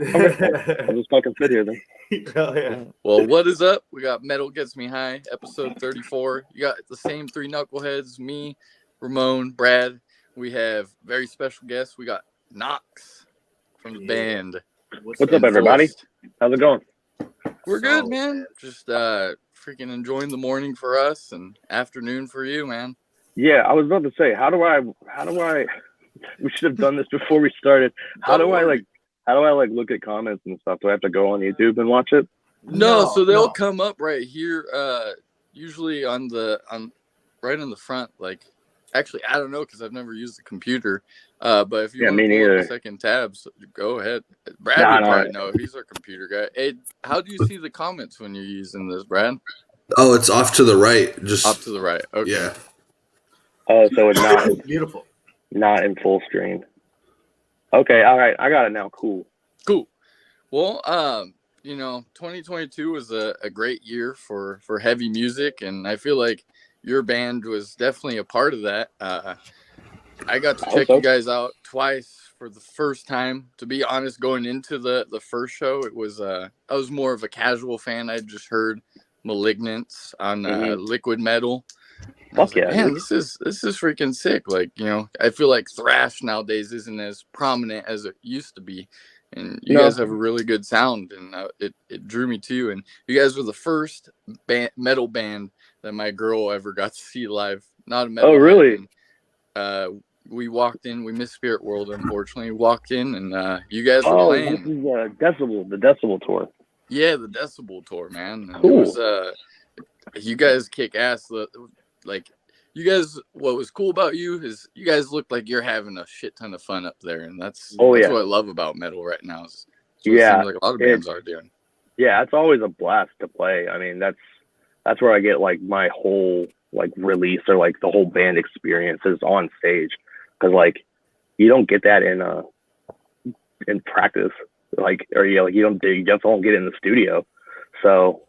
Okay, I'll just fucking sit here then. Oh, yeah. Well, what is up? We got Metal Gets Me High, episode 34. You got the same three knuckleheads, me, Ramon, Brad. We have very special guests. We got Knox from the band. What's up, everybody? How's it going? We're good, man. Just freaking enjoying the morning for us and afternoon for you, man. Yeah, I was about to say, how do I we should have done this before we started. How do I look at comments and stuff? Do I have to go on YouTube and watch it? No, so they'll come up right here, usually right in the front. Like, actually, I don't know because I've never used the computer. But if you want to pull up the second tabs, go ahead. Brad would probably know. He's our computer guy. Hey, how do you see the comments when you're using this, Brad? Oh, it's off to the right. Just off to the right. Okay. Yeah. Oh, so it's not beautiful. Not in full screen. Okay, all right. I got it now. Cool. Well, 2022 was a great year for heavy music, and I feel like your band was definitely a part of that. I got to check you guys out twice for the first time. To be honest, going into the first show, it was I was more of a casual fan. I just heard Malignance on Liquid Metal. Fuck yeah, man, this is freaking sick. Like, I feel like thrash nowadays isn't as prominent as it used to be. And you guys have a really good sound, and it drew me to you. And you guys were the first metal band that my girl ever got to see live. Not a metal Oh, really? Band. We walked in. We missed Spirit World, unfortunately. Walked in, and you guys were playing. This is the Decibel tour. Yeah, the Decibel tour, man. And cool. It was, you guys kick ass. Like, you guys, what was cool about you is you guys look like you're having a shit ton of fun up there, and that's what I love about metal right now. It seems like a lot of bands are doing. Yeah, it's always a blast to play. I mean, that's where I get like my whole like release or like the whole band experience is on stage, because like you don't get that in practice, like, or you just don't get in the studio. So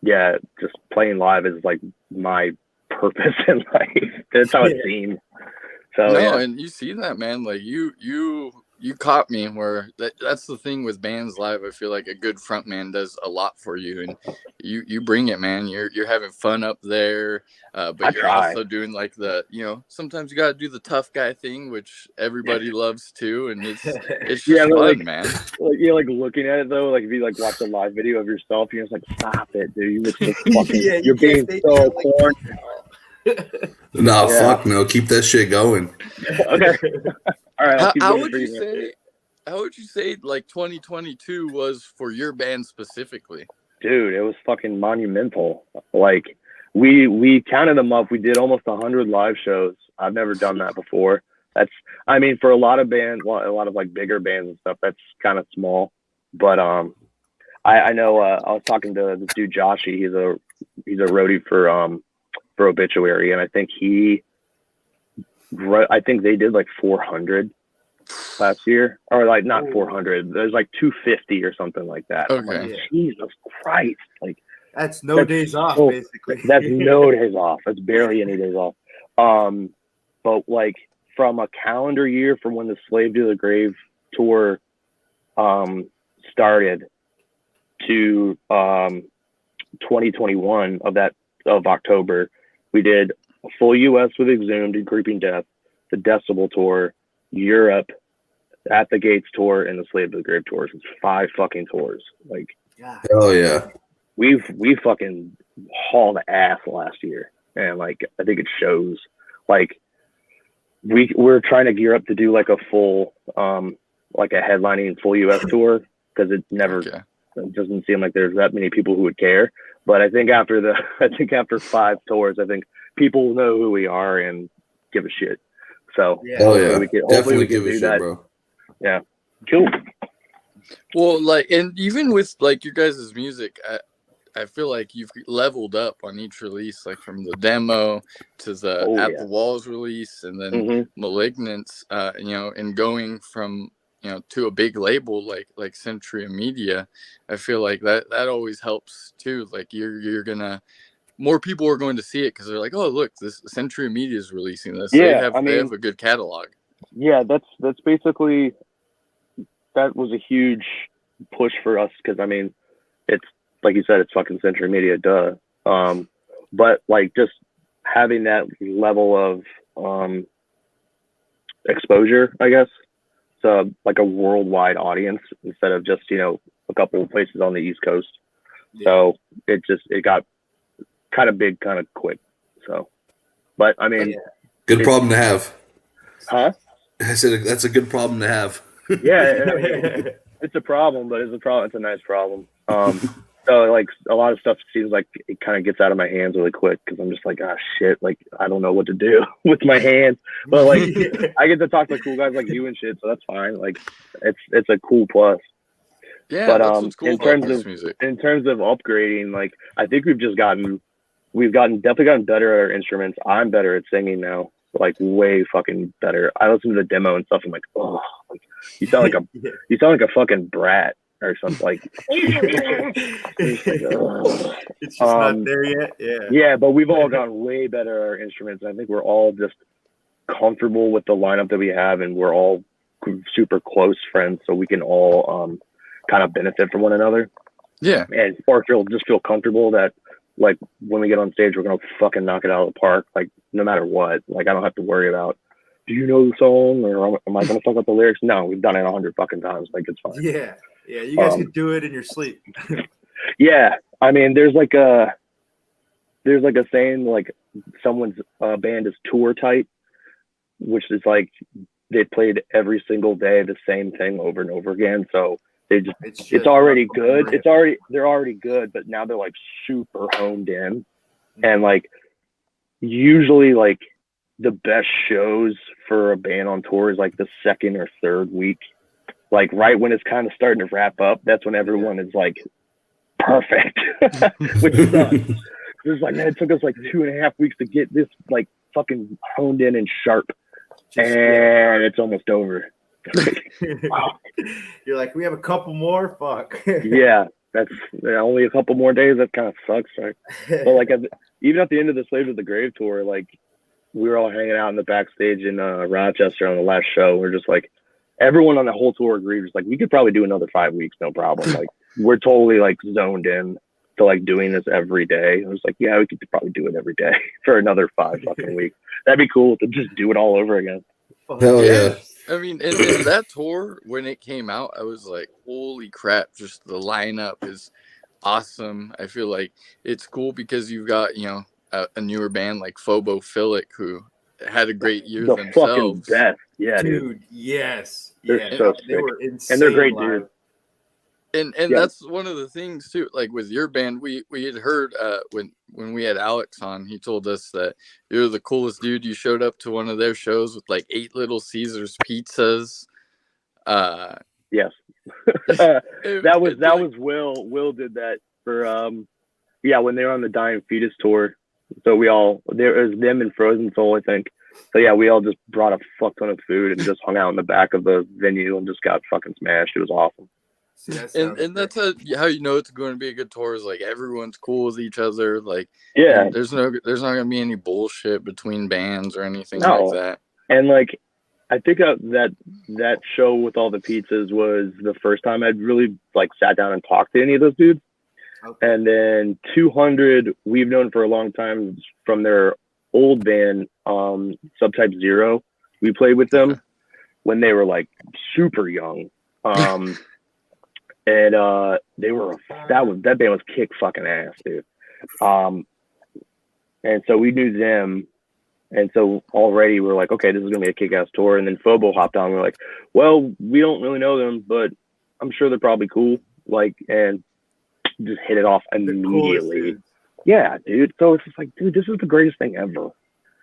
yeah, just playing live is like my purpose in life. That's how it seems. So and you see that, man. Like you caught me where that's the thing with bands live. I feel like a good front man does a lot for you, and you bring it, man. You're having fun up there, but you're also doing like sometimes you got to do the tough guy thing, which everybody loves too, and it's just fun, man. Like, you're like looking at it though, like if you like watch a live video of yourself, you're just like, stop it, dude. You look so fucking. You're being so corny. No, fuck no. Keep that shit going. Okay. All right. How would you say like 2022 was for your band specifically? Dude, it was fucking monumental. Like we counted them up. We did almost 100 live shows. I've never done that before. For a lot of bands, a lot of like bigger bands and stuff, that's kind of small. But I know I was talking to this dude Joshy. He's a roadie for Obituary, and I think they did like 400 last year, or like not 400. There's like 250 or something like that. Okay. Like, Jesus Christ! Like that's days off, basically. That's no days off. That's barely any days off. But like from a calendar year from when the Slave to the Grave tour started to 2021 of October, we did a full US with Exhumed and Creeping Death, the Decibel tour, Europe, At the Gates tour, and the Slave to the Grave tours. It's 5 fucking tours. Like, oh yeah, we fucking hauled ass last year, and like I think it shows. Like we're trying to gear up to do like a full like a headlining full US tour, because it doesn't seem like there's that many people who would care. But I think after 5 tours, I think people know who we are and give a shit. So we definitely give a shit, that. Bro. Yeah, cool. Well, like, and even with like your guys' music, I feel like you've leveled up on each release, like from the demo to the At the Walls release, and then Malignance, and going from to a big label like Century Media. I feel like that always helps too. Like you're gonna, more people are going to see it because they're like, oh look, this Century Media is releasing this. They have a good catalog. Yeah, that's basically was a huge push for us because I mean, it's like you said, it's fucking Century Media, duh. But like just having that level of exposure, I guess, to like a worldwide audience instead of just a couple of places on the East Coast. Yeah. So it got kind of big, kind of quick. So, but I mean, good problem to have. Huh? I said that's a good problem to have. Yeah, I mean, it's a problem, but it's a nice problem. So like a lot of stuff seems like it kind of gets out of my hands really quick because I'm just like, ah, shit, like I don't know what to do with my hands. But like I get to talk to cool guys like you and shit, so that's fine. Like it's a cool plus. Yeah, but that's what's cool in about terms this of music. In terms of upgrading, like I think we've definitely gotten better at our instruments. I'm better at singing now, like way fucking better. I listen to the demo and stuff. I'm like, oh, like, you sound like a fucking brat or something. Like, it's just not there yet. Yeah. Yeah, but we've all gotten way better at our instruments. I think we're all just comfortable with the lineup that we have, and we're all super close friends, so we can all kind of benefit from one another. Yeah, and just feel comfortable that like when we get on stage, we're gonna fucking knock it out of the park, like no matter what. Like I don't have to worry about, do you know the song or am I gonna fuck up the lyrics? No, we've done it 100 fucking times. Like it's fine. Yeah, you guys can do it in your sleep. Yeah, I mean, there's like a saying like someone's band is tour tight, which is like they played every single day the same thing over and over again. So it's already good. They're already good, but now they're like super honed in. And like usually like the best shows for a band on tour is like the second or third week. Like right when it's kind of starting to wrap up, that's when everyone is like perfect. Which sucks. It's like, man, it took us like 2.5 weeks to get this like fucking honed in and sharp. And it's almost over. Wow. You're like, we have a couple more. Fuck. Yeah, that's only a couple more days. That kind of sucks, right? But like, even at the end of the Slaves of the Grave tour, like we were all hanging out in the backstage in Rochester on the last show. We're just like, everyone on the whole tour agreed. Like, we could probably do another 5 weeks, no problem. Like, we're totally like zoned in to like doing this every day. I was like, yeah, we could probably do it every day for another 5 fucking weeks. That'd be cool to just do it all over again. Hell yeah. I mean, in that tour, when it came out, I was like, holy crap, just the lineup is awesome. I feel like it's cool because you've got, a newer band like Phobophilic who had a great year themselves. Fucking best. Yeah, dude. Yes. They're so they were insane. And they're great dudes. And that's one of the things too. Like with your band, we had heard when we had Alex on, he told us that you're the coolest dude. You showed up to one of their shows with like 8 Little Caesars pizzas. Yes, that was Will. Will did that for when they were on the Dying Fetus tour. So there was them and Frozen Soul, I think. So yeah, we all just brought a fuck ton of food and just hung out in the back of the venue and just got fucking smashed. It was awesome. And that's how you know it's going to be a good tour is like everyone's cool with each other. Like there's not going to be any bullshit between bands or anything like that. And like I think that show with all the pizzas was the first time I'd really like sat down and talked to any of those dudes. Okay. And then 200 we've known for a long time from their old band Subtype Zero. We played with them when they were like super young. And that band was kick fucking ass, dude. And so we knew them, and so already we're like, okay, this is gonna be a kick ass tour. And then Phobo hopped on. We're like, well, we don't really know them, but I'm sure they're probably cool. Like, and just hit it off immediately. Yeah, dude. So it's just like, dude, this is the greatest thing ever.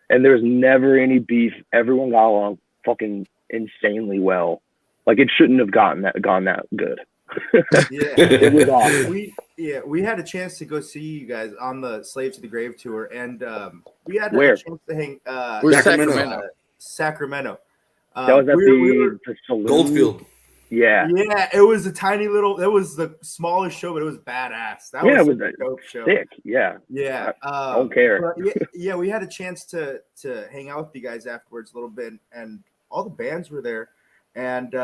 And there's never any beef. Everyone got along fucking insanely well. Like it shouldn't have gone that good. It was awesome. We had a chance to go see you guys on the Slave to the Grave tour, and we had a chance to hang Sacramento. That was at the saloon. Goldfield. Yeah, it was a tiny little. It was the smallest show, but it was badass. That was a dope show. Sick. Yeah. I don't care. We had a chance to hang out with you guys afterwards a little bit, and all the bands were there, and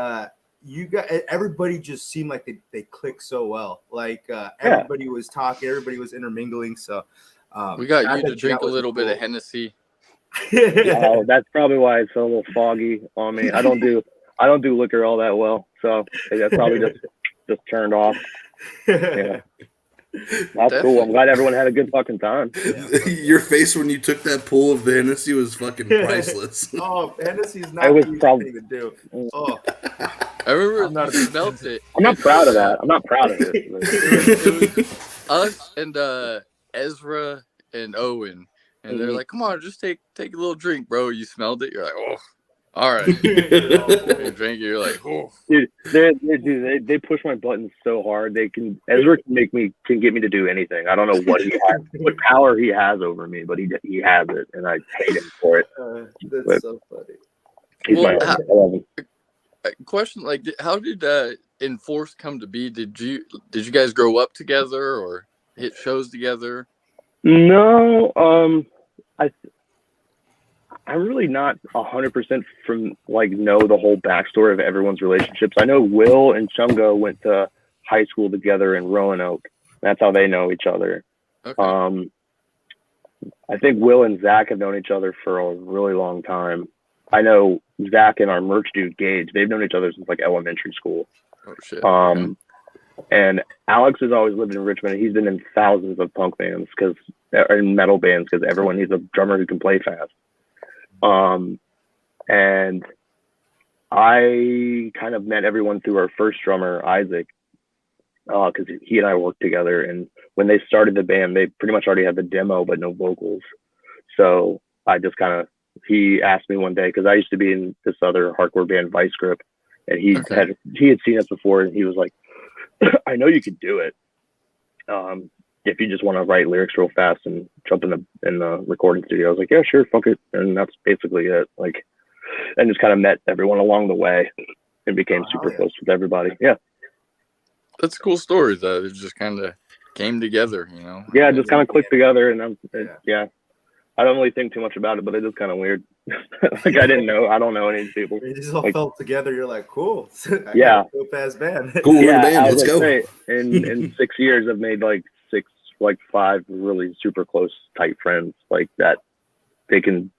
everybody just seemed like they clicked so well. Like everybody was talking, everybody was intermingling. So we got you to drink a little bit of Hennessy. Oh, that's probably why it's a little foggy on me. I don't do liquor all that well, so that's probably just turned off. Yeah. That's cool. I'm glad everyone had a good fucking time. Your face when you took that pull of the Hennessy was fucking priceless. Oh, Hennessy's not the easy thing to do. Oh, I remember I smelt it. I'm not proud of that. I'm not proud of it. It was us and Ezra and Owen, and they're like, "Come on, just take a little drink, bro." You smelled it. You're like, "Oh, all right." You drink it. You're like, "Oh." Dude, they push my buttons so hard. Ezra can get me to do anything. I don't know what he has, what power he has over me, but he has it, and I hate him for it. That's so funny. He's I love him. Question: like, how did Enforce come to be? Did you guys grow up together or hit shows together? No, I'm really not 100% from know the whole backstory of everyone's relationships. I know Will and Chungo went to high school together in Roanoke. That's how they know each other. Okay. I think Will and Zach have known each other for a really long time. I know Zach and our merch dude Gage, they've known each other since elementary school. Oh shit. And Alex has always lived in Richmond, and he's been in thousands of punk bands and metal bands because everyone needs a drummer who can play fast. And I kind of met everyone through our first drummer, Isaac, because he and I worked together. And when they started the band, they pretty much already had the demo, but no vocals. So I just he asked me one day, because I used to be in this other hardcore band, Vice Grip, and he had seen us before, and he was like, I know you could do it. If you just want to write lyrics real fast and jump in the recording studio. I was like, yeah, sure, fuck it. And that's basically it. And just kind of met everyone along the way and became super close with everybody. Yeah. That's a cool story that it just kind of came together, Yeah, it just kind of clicked together, and I don't really think too much about it, but it is kind of weird. I don't know any of these people. It just all felt together. You're like, cool. Yeah. Dope ass band. Cool band. Let's go. In 6 years, I've made 5 really super close, tight friends that they can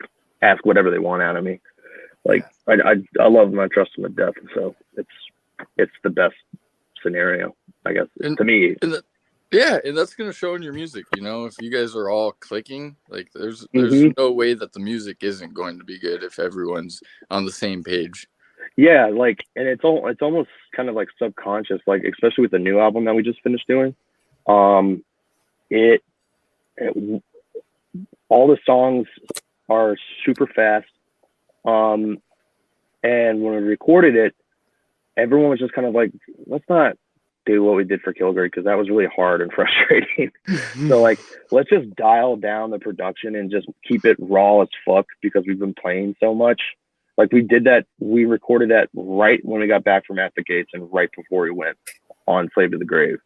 ask whatever they want out of me. I love them. I trust them to death. So it's the best scenario, I guess, to me. And that's going to show in your music, if you guys are all clicking, there's no way that the music isn't going to be good if everyone's on the same page. Yeah. And it's almost kind of subconscious, especially with the new album that we just finished doing. All the songs are super fast. And when we recorded it, everyone was just kind of let's not do what we did for Kilgore, because that was really hard and frustrating. So let's just dial down the production and just keep it raw as fuck, because we've been playing so much. We did that. We recorded that right when we got back from At the Gates and right before we went on Slave to the Grave.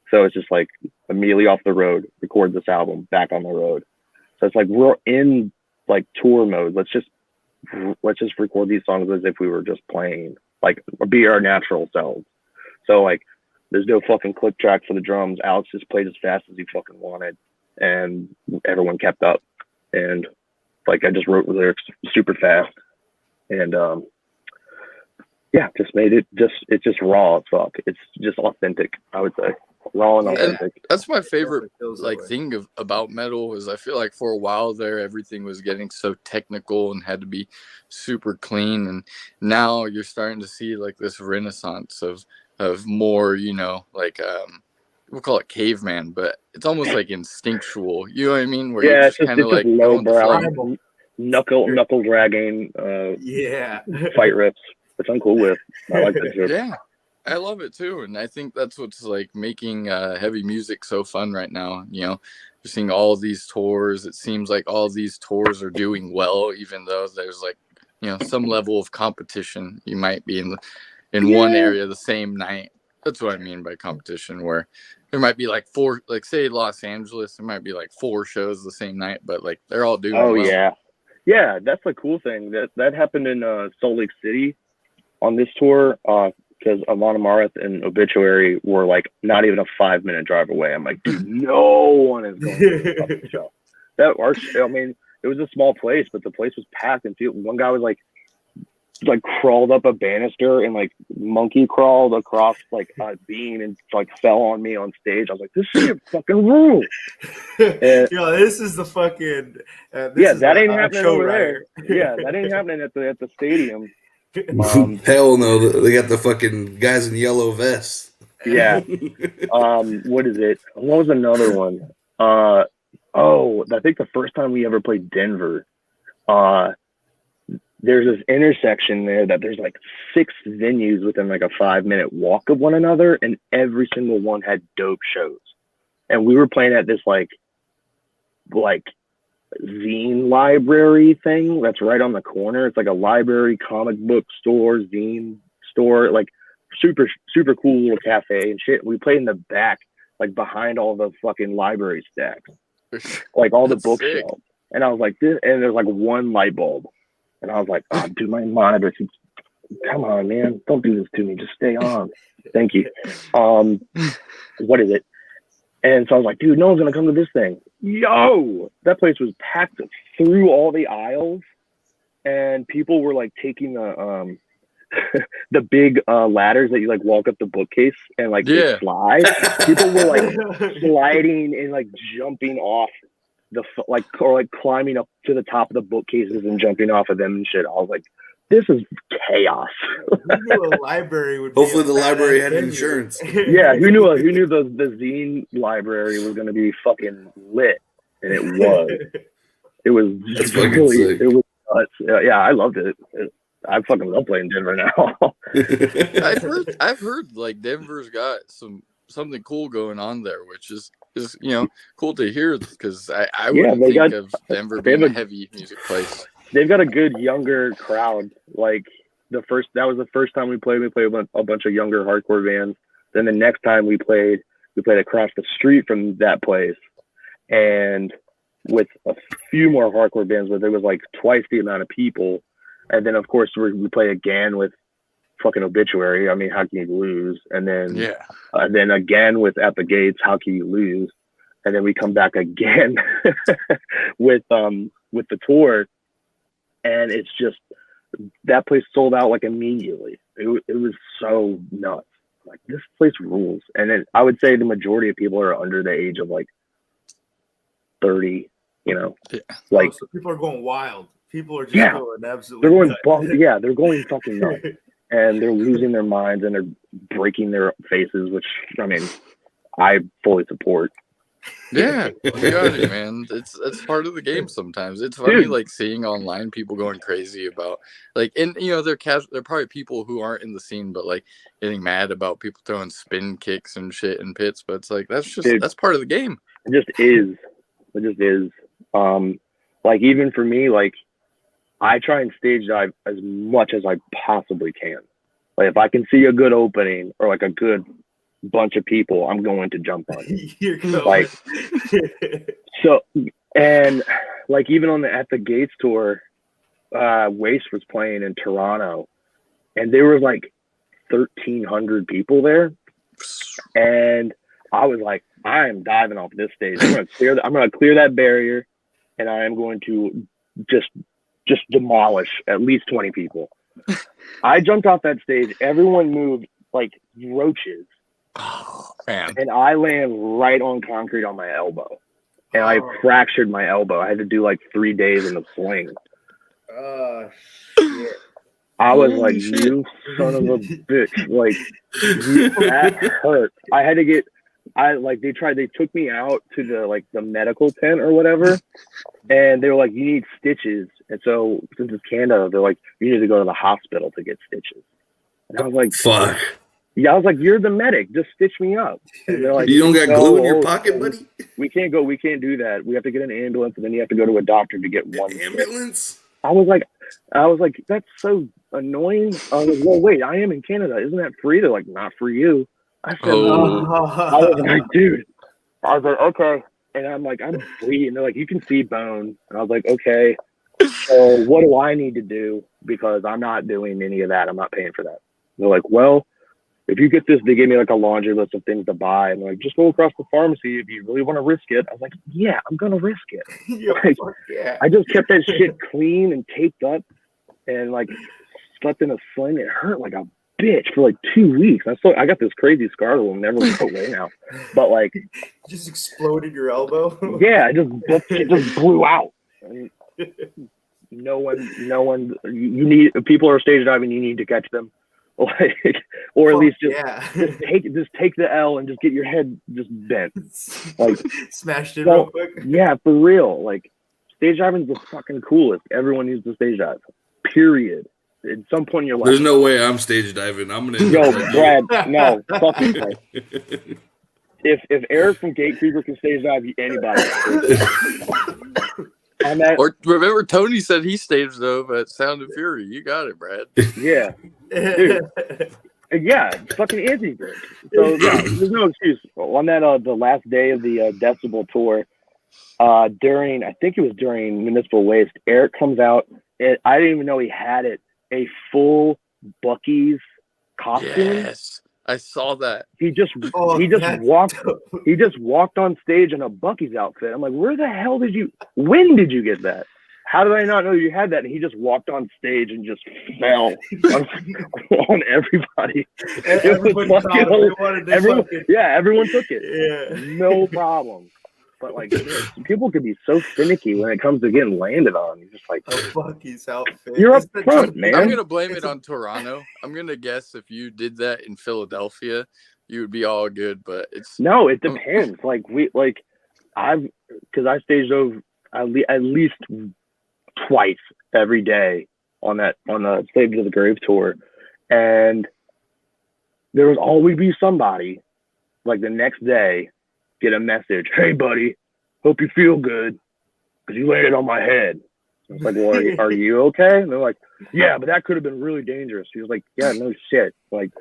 So it's just immediately off the road, record this album, back on the road. So it's we're in tour mode. Let's just record these songs as if we were just playing, be our natural selves. So there's no fucking click track for the drums. Alex just played as fast as he fucking wanted, and everyone kept up. And I just wrote lyrics super fast, and just made it it's just raw as fuck. It's just authentic, I would say. Raw and authentic. And that's my favorite thing about metal is I feel for a while there everything was getting so technical and had to be super clean, and now you're starting to see this renaissance of more, we'll call it caveman, but it's almost instinctual. You know what I mean? Where you're just kind of low knuckle dragging fight riffs, which I'm cool with. I like that shit. Yeah. I love it too, and I think that's what's making heavy music so fun right now. You're seeing all these tours. It seems like all these tours are doing well, even though there's some level of competition. You might be in one area the same night. That's what I mean by competition, where there might be 4, say Los Angeles, there might be 4 shows the same night, but they're all doing well. Yeah, that's the cool thing that happened in Salt Lake City on this tour. because Amon Amarth and Obituary were like not even a 5-minute drive away. I'm like, dude, no one is going to this fucking show. I mean, it was a small place, but the place was packed, and one guy was like crawled up a banister and like monkey crawled across like a beam and like fell on me on stage. I was like, this shit fucking rules. Yo, this is the fucking that ain't happening over there. Yeah, that ain't happening at the stadium. Hell no, they got the fucking guys in yellow vests. Yeah. What is it? What was another one? I think the first time we ever played Denver, there's this intersection there that there's like 6 venues within like a 5-minute walk of one another, and every single one had dope shows. And we were playing at this like zine library thing that's right on the corner. It's like a library, comic book store, zine store, like super cool little cafe and shit. We played in the back, like behind all the fucking library stacks, like all the bookshelves. And I was like, this, and there's like one light bulb. And I was like, oh, dude, my monitor keeps, come on, man. Don't do this to me. Just stay on. Thank you. What is it? And so I was like, dude, no one's going to come to this thing. Yo, that place was packed through all the aisles. And people were like taking the the big ladders that you like walk up the bookcase and like they slide. People were like sliding and like jumping off or climbing up to the top of the bookcases and jumping off of them and shit. I was like, this is chaos. Who knew a library would Hopefully the library had insurance. Yeah, who knew the zine library was going to be fucking lit, and it was. It was really, it was nuts. Yeah, I loved it. I fucking love playing Denver now. I've heard like Denver's got something cool going on there, which is cool to hear, because I wouldn't think of Denver being a heavy music place. They've got a good younger crowd. Like that was the first time we played. We played a bunch of younger hardcore bands. Then the next time we played across the street from that place, and with a few more hardcore bands, but there was like twice the amount of people. And then of course we play again with fucking Obituary. I mean, how can you lose? And then again with At the Gates, how can you lose? And then we come back again with the tour. And it's just, that place sold out like immediately. It was so nuts. Like, this place rules. And then I would say the majority of people are under the age of like 30, like so people are going wild. People are just going absolutely they're going fucking nuts. And they're losing their minds and they're breaking their faces, which, I mean, I fully support. Yeah, you got it, man. It's part of the game sometimes. It's funny, like, seeing online people going crazy about, like, and they're probably people who aren't in the scene, but like getting mad about people throwing spin kicks and shit in pits. But it's like that's part of the game. It just is. Like, even for me, like, I try and stage dive as much as I possibly can. Like, if I can see a good opening or like a good bunch of people, I'm going to jump on it. Like, so, and like, even on the At the Gates tour, Waste was playing in Toronto, and there was like 1,300 people there, and I was like, I am diving off this stage. I'm gonna clear that barrier, and I am going to just demolish at least 20 people. I jumped off that stage. Everyone moved like roaches. Oh, man. And I land right on concrete on my elbow. And I fractured my elbow. I had to do like 3 days in the sling. Shit. I was like, you son of a bitch. Like, that hurt. I had to get, they took me out to the medical tent or whatever. And they were like, you need stitches. And so, since it's Canada, they're like, you need to go to the hospital to get stitches. And I was like, fuck. Yeah, I was like, you're the medic. Just stitch me up. And they're like, you don't got glue in your pocket, buddy? We can't do that. We have to get an ambulance, and then you have to go to a doctor to get one. Ambulance? I was like, that's so annoying. I was like, well, wait, I am in Canada. Isn't that free? They're like, not for you. I said, I was like, dude. I was like, okay. And I'm like, I'm bleeding. They're like, you can see bone. And I was like, okay. So what do I need to do? Because I'm not doing any of that. I'm not paying for that. They're like, well, if you get this, they gave me like a laundry list of things to buy, and like, just go across the pharmacy if you really want to risk it. I was like, yeah, I'm gonna risk it. Like, yeah. I just kept that shit clean and taped up, and like slept in a sling. It hurt like a bitch for like 2 weeks. I got this crazy scar that will never go away now. But like, just exploded your elbow. Yeah, it just blew out. And no one. You need, if people are stage diving, you need to catch them, like, or at least just take the L and just get your head just bent, like smashed it real quick. Yeah, for real. Like, stage diving's the fucking coolest. Everyone needs to stage dive. Period. At some point in your life. There's no way I'm stage diving. I'm gonna. Yo, Brad, no, fuck you, Brad. If Eric from Gatekeeper can stage dive, anybody. Or remember, Tony said he staged dove at Sound and Fury. You got it, Brad. Yeah, dude. Yeah, fucking Anthony did. So yeah, there's no excuse. On that the last day of the Decibel tour, during, I think it was during Municipal Waste, Eric comes out, and I didn't even know he had it. A full Buc-ee's costume. Yes, I saw that. He just walked on stage in a Buc-ee's outfit. I'm like, when did you get that? How did I not know you had that? And he just walked on stage and just fell on everybody. Everyone took it. Yeah. No problem. But like, people could be so finicky when it comes to getting landed on. You're just like, Buc-ee's outfit. You're up front, man. I'm gonna blame it on Toronto. I'm gonna guess if you did that in Philadelphia, you would be all good. But no, it depends. Because I staged over at least twice every day on the Slave to the Grave tour, and there would always be somebody like the next day get a message, hey buddy, hope you feel good because you landed on my head. I was like, well, are you okay? And they're like, yeah, but that could have been really dangerous. He was like, yeah, no shit. Like,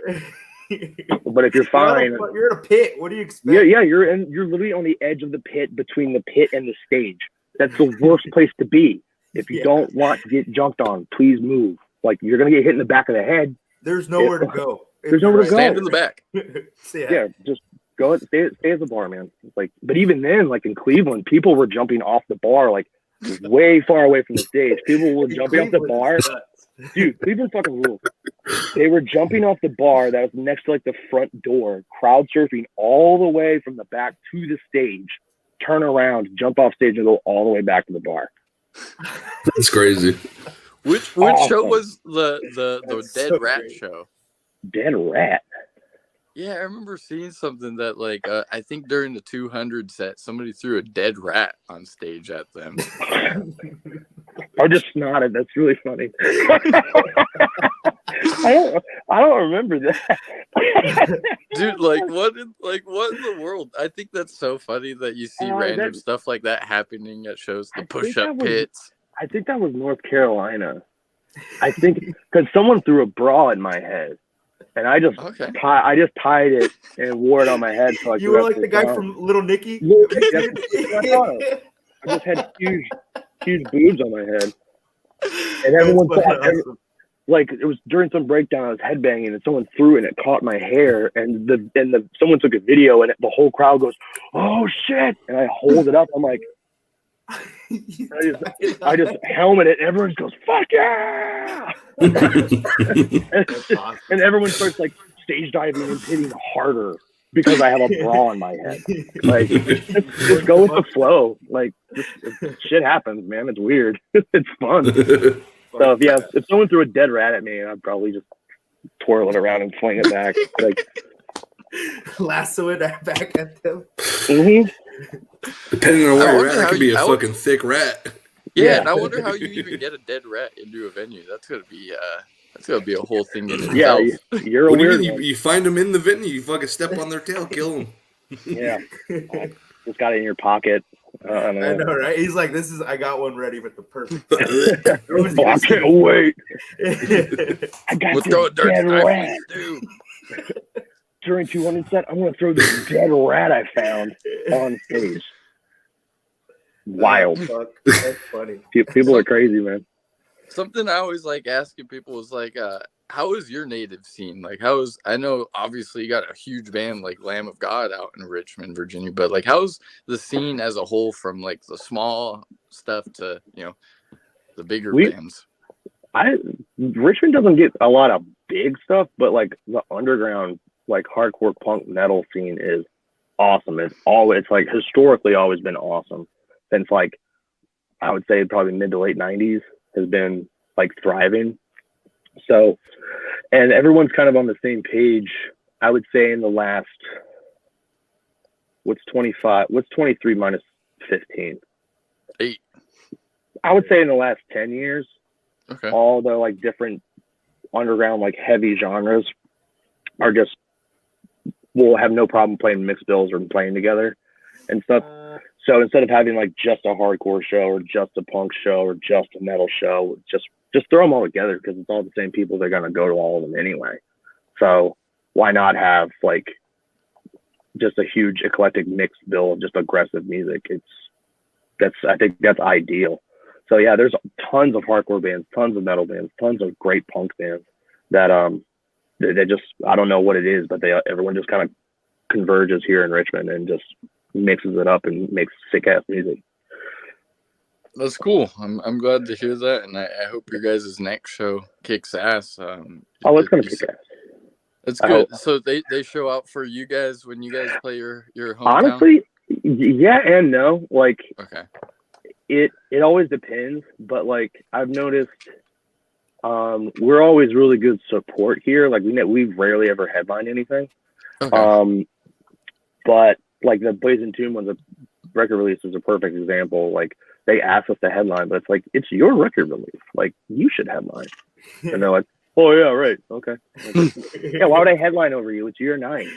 but if you're fine, you're in a pit. What do you expect? Yeah, you're literally on the edge of the pit, between the pit and the stage. That's the worst place to be. If you don't want to get jumped on, please move. Like, you're gonna get hit in the back of the head. There's nowhere to go. There's nowhere to go. Stand in the back. Yeah, just go stay at the bar, man. Like, but even then, like in Cleveland, people were jumping off the bar, like way far away from the stage. People were jumping off the bar. Dude, Cleveland fucking rules. They were jumping off the bar that was next to like the front door, crowd surfing all the way from the back to the stage, turn around, jump off stage, and go all the way back to the bar. That's crazy. Which show was the Dead so Rat great. Show? Dead Rat. Yeah, I remember seeing something that, like, I think during the 200 set, somebody threw a dead rat on stage at them. I just nodded. That's really funny. I don't remember that. Dude, what in the world? I think that's so funny that you see random stuff like that happening at shows. The push-up pits. I think that was North Carolina. I think because someone threw a bra in my head. And I just tied it and wore it on my head. So you were like the guy from Little Nicky? I just had huge boobs on my head. And everyone thought, like, it was during some breakdown, I was headbanging, and someone threw it, and it caught my hair. And someone took a video, and the whole crowd goes, "Oh shit!" And I hold it up. I'm like, I just helmet it, and everyone goes, "Fuck yeah!" And everyone starts like stage diving and hitting harder because I have a bra on my head. Like, just go with the flow. Like, shit happens, man. It's weird. It's fun. So if someone threw a dead rat at me, I'd probably just twirl it around and fling it back. Like, lasso it back at them. Mm-hmm. Depending on where you're at, it could be a fucking thick rat. Yeah, and I wonder how you even get a dead rat into a venue. That's gonna be a whole thing in itself. Yeah, you're a weird one. You find them in the venue, you fucking step on their tail, kill them. Yeah, just got it in your pocket. I know, right? He's like, I got one ready with the perfect. I can't wait. I got this dead rat. During 200 set, I'm gonna throw this dead rat I found on stage. Wild. That's funny. People are crazy, man. Something I always like asking people is like, how is your native scene? Like, I know obviously you got a huge band like Lamb of God out in Richmond, Virginia, but like, how's the scene as a whole from like the small stuff to, the bigger bands? Richmond doesn't get a lot of big stuff, but like the underground, like hardcore punk metal scene is awesome. It's like historically always been awesome since like, I would say probably mid to late 90s has been like thriving. So, and everyone's kind of on the same page. I would say in the last, what's 23 minus 15? 8. I would say in the last 10 years, okay, all the like different underground, like heavy genres are just, will have no problem playing mixed bills or playing together and stuff. So instead of having like just a hardcore show or just a punk show or just a metal show, just throw them all together because it's all the same people. They're going to go to all of them anyway. So why not have like just a huge eclectic mixed bill of just aggressive music? I think that's ideal. So yeah, there's tons of hardcore bands, tons of metal bands, tons of great punk bands that they just, I don't know what it is, but everyone just kind of converges here in Richmond and just mixes it up and makes sick ass music. That's cool. I'm glad to hear that, and I hope your guys' next show kicks ass. It's gonna kick ass. It's good. So they show out for you guys when you guys play your hometown? Honestly, yeah and no. Like, okay, it always depends, but like I've noticed, we're always really good support here. Like we've rarely ever headlined anything. okay. But like the Blazing Tomb was a record release is a perfect example. Like they asked us to headline, but it's like, it's your record release. Like you should headline. And they're like, oh yeah, right. Okay. Yeah. Why would I headline over you? It's your night.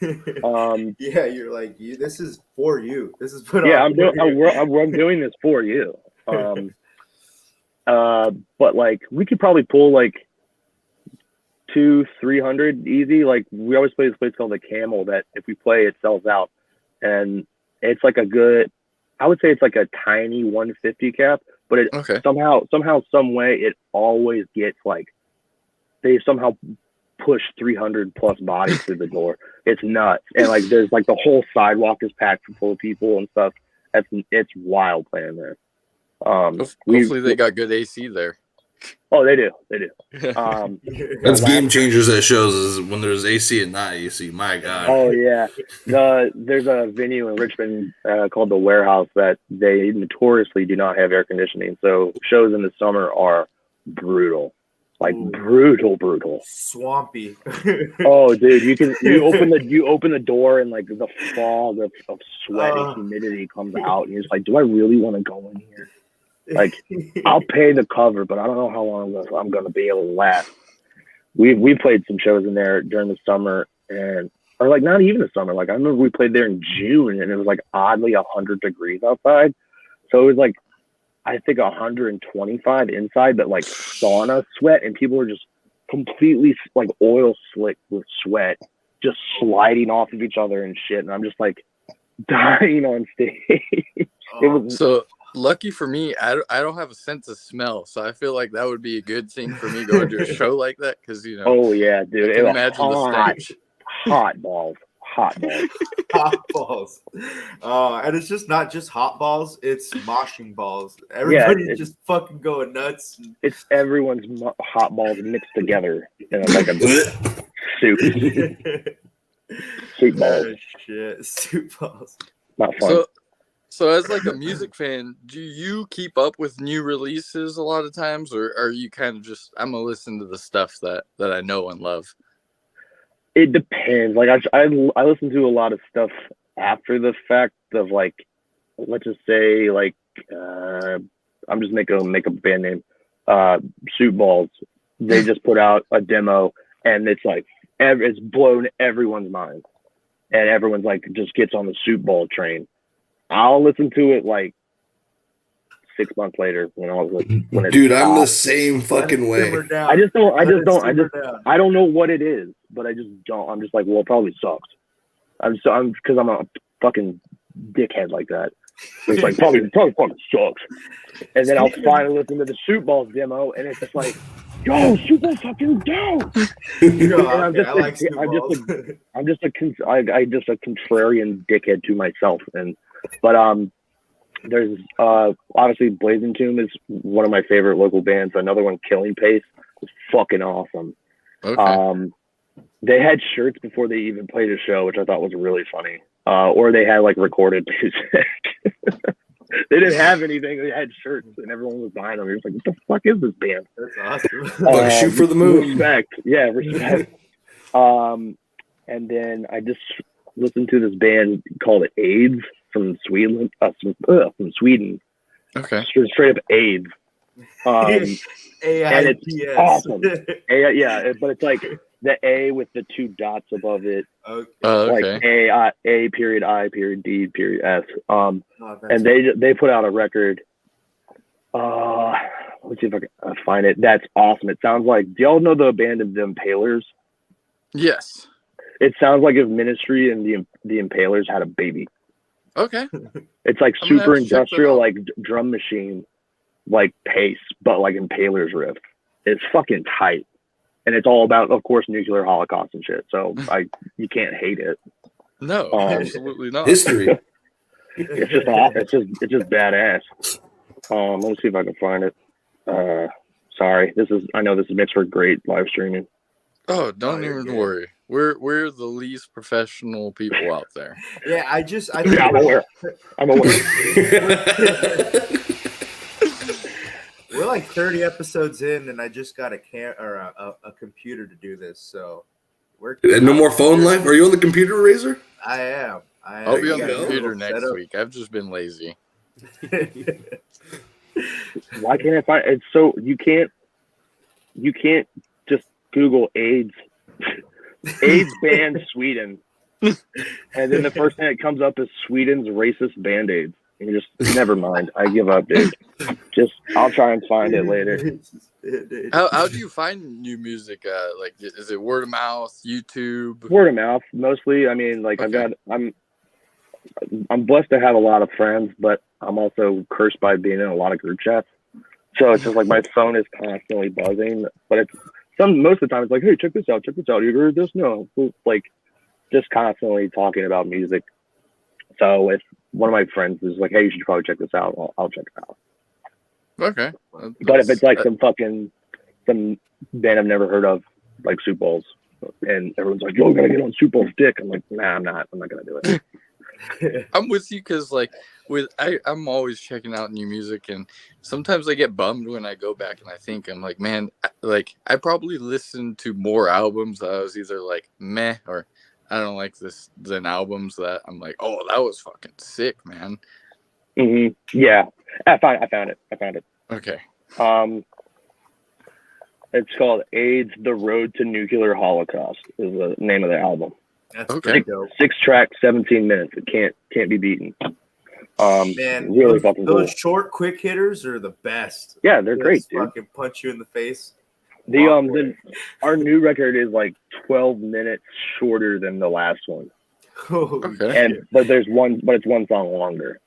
Yeah. You're like, this is for you. This is put yeah, on. I'm doing this for you. But like we could probably pull like 200-300 easy. Like we always play this place called the Camel that if we play it sells out, and it's like I would say it's like a tiny 150 cap, but it somehow some way it always gets like, they somehow push 300 plus bodies through the door. It's nuts. And like there's like the whole sidewalk is packed full of people and stuff. It's wild playing there. Hopefully they got good AC there. Oh, they do. That's game changers at shows is when there's AC and not AC. My God. Oh yeah. There's a venue in Richmond called the Warehouse that they notoriously do not have air conditioning. So shows in the summer are brutal. Like brutal. Swampy. Oh dude, you open the door and like the fog of sweat and humidity comes out and you're just like, do I really want to go in here? Like I'll pay the cover, but I don't know how long I'm gonna be able to last. We played some shows in there during the summer or like not even the summer. Like I remember we played there in June and it was like oddly 100 degrees outside. So it was like I think 125 inside, but like sauna sweat, and people were just completely like oil slick with sweat, just sliding off of each other and shit. And I'm just like dying on stage. It was so lucky for me, I don't have a sense of smell, so I feel like that would be a good thing for me going to a show like that because Oh yeah, dude! I can imagine the stench. Hot balls. Hot balls. And it's just not just hot balls, it's moshing balls. Everybody's just fucking going nuts. It's everyone's hot balls mixed together in like a soup. Soup balls. Shit, soup balls. Not fun. So as like a music fan, do you keep up with new releases a lot of times, or are you kind of just, I'm gonna listen to the stuff that I know and love? It depends. Like I listen to a lot of stuff after the fact of like, let's just say like I'm just make a band name, Soup Balls. They just put out a demo and it's like it's blown everyone's mind, and everyone's like just gets on the Soup Ball train. I'll listen to it like 6 months later when it's dude, I'm the same fucking way. I don't know what it is, but I just don't. I'm just like, well, it probably sucks. Because I'm a fucking dickhead like that. It's like probably fucking sucks. And then I'll finally listen to the Shoot Balls demo, and it's just like, yo, Shoot Balls fucking dope. I'm just a contrarian dickhead to myself. But there's obviously Blazing Tomb is one of my favorite local bands. Another one, Killing Pace, is fucking awesome. Okay. They had shirts before they even played a show, which I thought was really funny. Or they had like recorded music. They didn't have anything. They had shirts, and everyone was buying them. He was like, "What the fuck is this band?" That's awesome. Shoot for the moon. Respect, yeah, respect. And then I just listened to this band called AIDS from Sweden. From Sweden. Okay. Straight up AIDS. And it's awesome. Yeah, but it's like the A with the two dots above it. Okay. Like A period I period D period S. And they put out a record. Let's see if I can find it. That's awesome. It sounds like, do y'all know the band of the Impalers? Yes. It sounds like if Ministry and the Impalers had a baby. Okay. It's like super industrial, like drum machine, like pace, but like Impalers riff. It's fucking tight. And it's all about, of course, nuclear holocaust and shit. So you can't hate it. No, absolutely not. History. It's just badass. Let me see if I can find it. Sorry, I know this is mixed for great live streaming. Oh, don't even worry. We're the least professional people out there. Yeah, I'm aware. We're like 30 episodes in, and I just got a computer to do this, so we're no more phone life. Are you on the computer, Razor? I am. I'll be on the computer next week. I've just been lazy. Why can't I find it? So you can't just Google AIDS band Sweden, and then the first thing that comes up is Sweden's racist band-aids. And you just never mind. I give up, dude. I'll try and find it later. How do you find new music? Like, is it word of mouth, YouTube? Word of mouth, mostly. I mean, like, okay. I'm blessed to have a lot of friends, but I'm also cursed by being in a lot of group chats. So it's just like my phone is constantly buzzing. But it's most of the time it's like, hey, check this out. You heard this? No, like, just constantly talking about music. So if one of my friends is like, hey, you should probably check this out, I'll check it out. Okay. But if it's like some band I've never heard of, like Soup Bowls, and everyone's like, yo, gotta get on Soup Bowls' dick. I'm like, nah, I'm not gonna do it. I'm with you because like I'm always checking out new music, and sometimes I get bummed when I go back and I think, I'm like, man, like I probably listened to more albums that I was either like meh or I don't like this than albums that I'm like, oh, that was fucking sick, man. Mm-hmm. Yeah, I found it. Okay. It's called AIDS: The Road to Nuclear Holocaust is the name of the album. That's okay. 6 tracks, 17 minutes. It can't be beaten. Man, really fucking those cool. Short, quick hitters are the best. Yeah, they're great, dude. Fucking punch you in the face. Our new record is like 12 minutes shorter than the last one. Okay. But it's one song longer.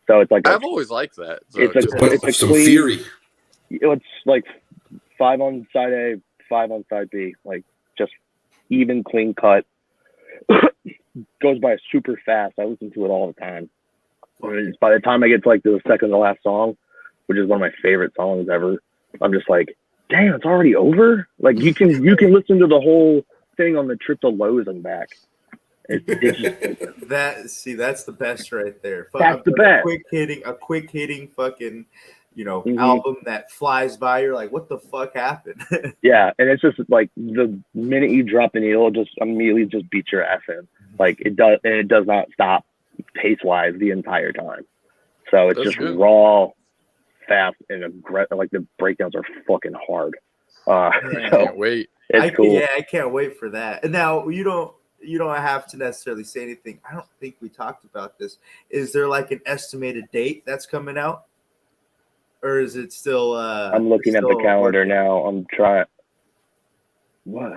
So it's like I've always liked that. So it's some theory. It's like 5 on side A, 5 on side B, like just even, clean cut. Goes by super fast. I listen to it all the time. By the time I get to like the second to last song, which is one of my favorite songs ever, I'm just like, damn, it's already over. Like you can listen to the whole thing on the trip to Lowe's and back. That's the best right there. That's the best. A quick hitting fucking, album that flies by. You're like, what the fuck happened? Yeah, and it's just like the minute you drop the needle, it just immediately just beats your ass in. Like it does, and it does not stop pace wise the entire time. So it's just good. Raw, fast, and aggressive. Like the breakdowns are fucking hard. I can't wait. It's cool. Yeah, I can't wait for that. And now you don't have to necessarily say anything. I don't think we talked about this. Is there like an estimated date that's coming out? Or is it still I'm looking at the calendar now. I'm trying. What?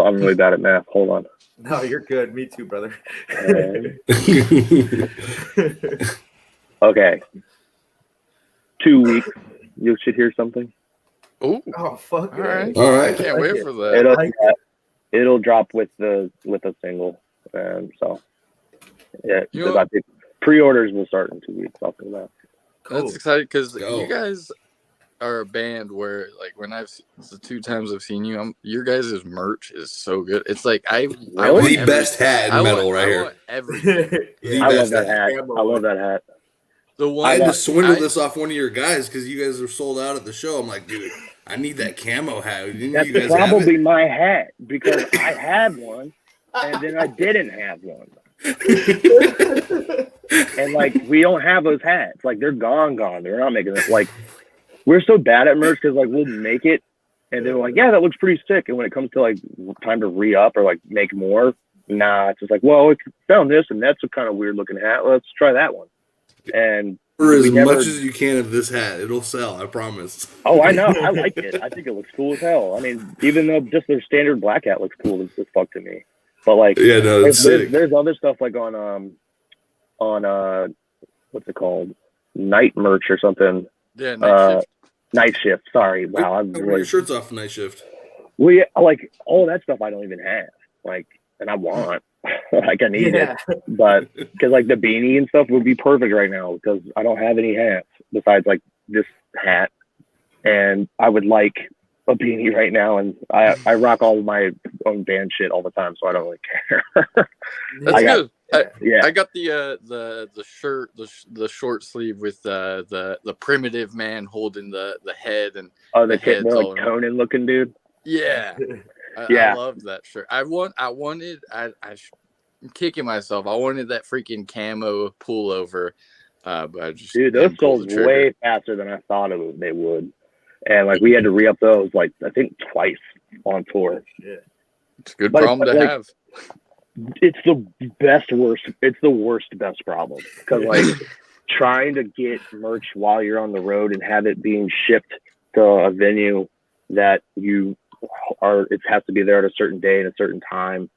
I'm really bad at math. Hold on. No, you're good. Me too, brother. Okay. 2 weeks. You should hear something. Oh fuck! All right. All right. I can't wait for that. It'll drop with a single, and so yeah. Pre-orders will start in 2 weeks. After that. Cool. That's exciting because you guys are a band where, like, when the 2 times I've seen you, your guys' merch is so good. It's like the best hat in metal right here. Want everything. I love that hat. I love that hat. I had to swindle this off one of your guys because you guys are sold out at the show. I'm like, dude, I need that camo hat. That's probably my hat because I had one and then I didn't have one. And like, we don't have those hats. Like, they're gone. They're not making it. Like, we're so bad at merch because like we'll make it and then we're like, yeah, that looks pretty sick. And when it comes to like time to re-up or like make more, nah, it's just like, well, we found this and that's a kind of weird looking hat. Let's try that one. And for as much as you can of this hat, it'll sell, I promise. Oh, I know. I like it. I think it looks cool as hell. I mean, even though just their standard black hat looks cool as fuck to me. But like, yeah, no, it's sick. There's other stuff like on what's it called? Night merch or something. Yeah, Night Shift. Night Shift. Sorry. Wow. I'm really... your shirts off Night Shift. Well, yeah, like all that stuff I don't even have. Like, and I want. Like, I need it. But because like the beanie and stuff would be perfect right now because I don't have any hats besides like this hat. And I would like a beanie right now, and I rock all of my own band shit all the time, so I don't really care. That's good. I got the shirt, the short sleeve with the primitive man holding the head and the kid, like Conan looking dude. Yeah, I loved that shirt. I'm kicking myself. I wanted that freaking camo pullover, but I just those sold way faster than I thought they would. And like we had to re-up those like I think twice on tour. Yeah, it's a good problem to have. It's the worst. It's the worst best problem because like trying to get merch while you're on the road and have it being shipped to a venue that it has to be there at a certain day and a certain time,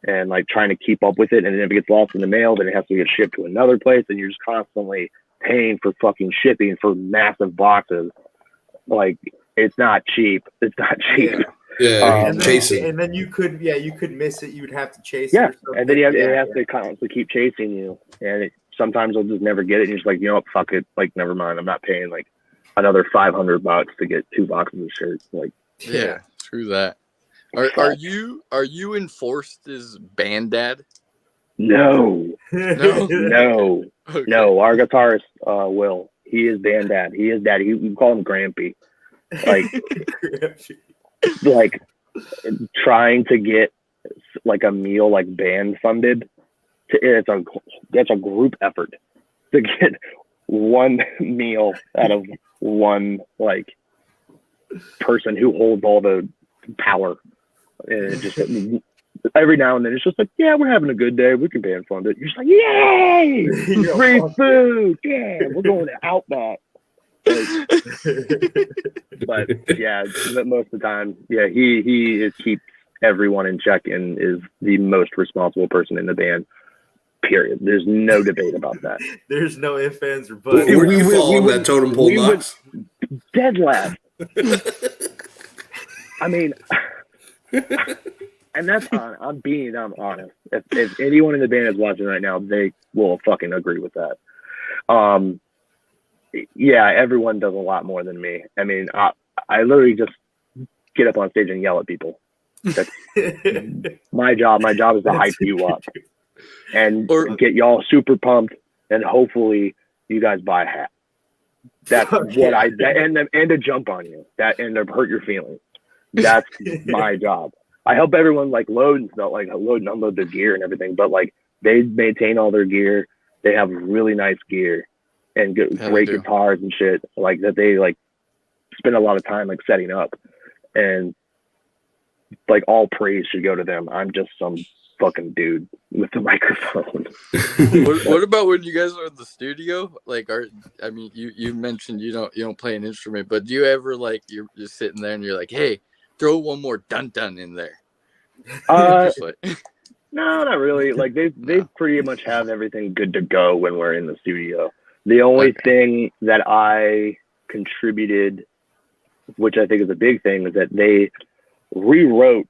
and like trying to keep up with it, and then if it gets lost in the mail, then it has to get shipped to another place, and you're just constantly paying for fucking shipping for massive boxes. Like, it's not cheap. It's not cheap. Yeah, chasing. And then you could miss it. You would have to chase it. Yeah, and then it has to constantly keep chasing you. And sometimes they'll just never get it. And you're just like, you know what, fuck it. Like, never mind. I'm not paying like another $500 to get 2 boxes of shirts. Like, yeah, screw that. Are you enforced as band dad? No. No. Okay. No. Our guitarist, Will. He is band dad. He is daddy. We call him Grampy. Like trying to get like a meal like band funded. That's a group effort to get one meal out of one like person who holds all the power. And it just every now and then it's just like, yeah, we're having a good day. We can band fund it. You're just like, yay! Free food. Yeah, we're going to Outback. But yeah, most of the time, yeah, he keeps everyone in check and is the most responsible person in the band. Period. There's no debate about that. There's no ifs, ands, or buts. Where do you fall on that totem pole, Knox? Dead last. I mean, and that's I'm honest. If anyone in the band is watching right now, they will fucking agree with that. Yeah, everyone does a lot more than me. I mean, I literally just get up on stage and yell at people. That's my job. My job is to hype you up and get y'all super pumped, and hopefully you guys buy a hat. That's what and to jump on you, and to hurt your feelings. That's my job. I help everyone like load and stuff, like load and unload their gear and everything, but like they maintain all their gear. They have really nice gear and great guitars and shit like that. They like spend a lot of time like setting up, and like all praise should go to them. I'm just some fucking dude with the microphone. What about when you guys are in the studio? Like, you mentioned you don't play an instrument, but do you ever like you're just sitting there and you're like, hey, throw one more dun dun in there? No, not really. Like they pretty much have everything good to go when we're in the studio. The only thing that I contributed, which I think is a big thing, is that they rewrote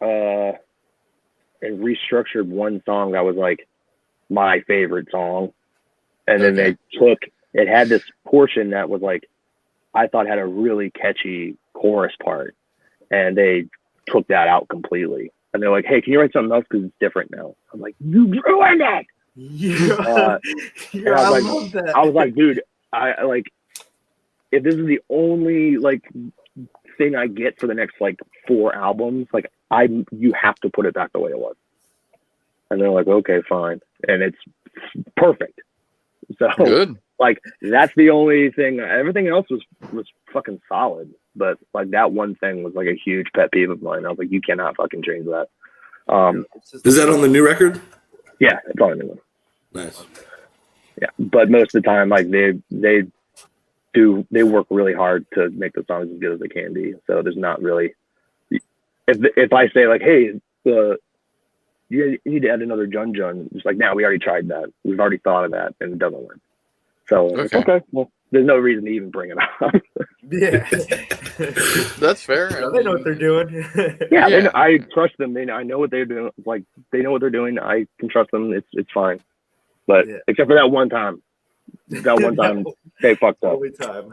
and restructured one song that was like my favorite song, and then they took it had this portion that was like I thought had a really catchy chorus part, and they took that out completely. And they're like, "Hey, can you write something else because it's different now?" I'm like, "You ruined it!" Yeah, I love that. I was like, dude, I like if this is the only like thing I get for the next like 4 albums, like you have to put it back the way it was. And they're like, okay, fine, and it's perfect. So good. Like that's the only thing. Everything else was fucking solid, but like that one thing was like a huge pet peeve of mine. I was like, you cannot fucking change that. Is that on the new record? Yeah, it's on the new one. Nice. Yeah, but most of the time, like they work really hard to make the songs as good as they can be. So there's not really. If I say like, hey, you need to add another Jun Jun, it's like, no, we already tried that. We've already thought of that, and it doesn't work. So it's okay. Well, there's no reason to even bring it up. Yeah, that's fair. They know what they're doing. Yeah. I trust them. I know what they're doing. Like they know what they're doing. I can trust them. It's fine. But except for that one time, they fucked up. Only time.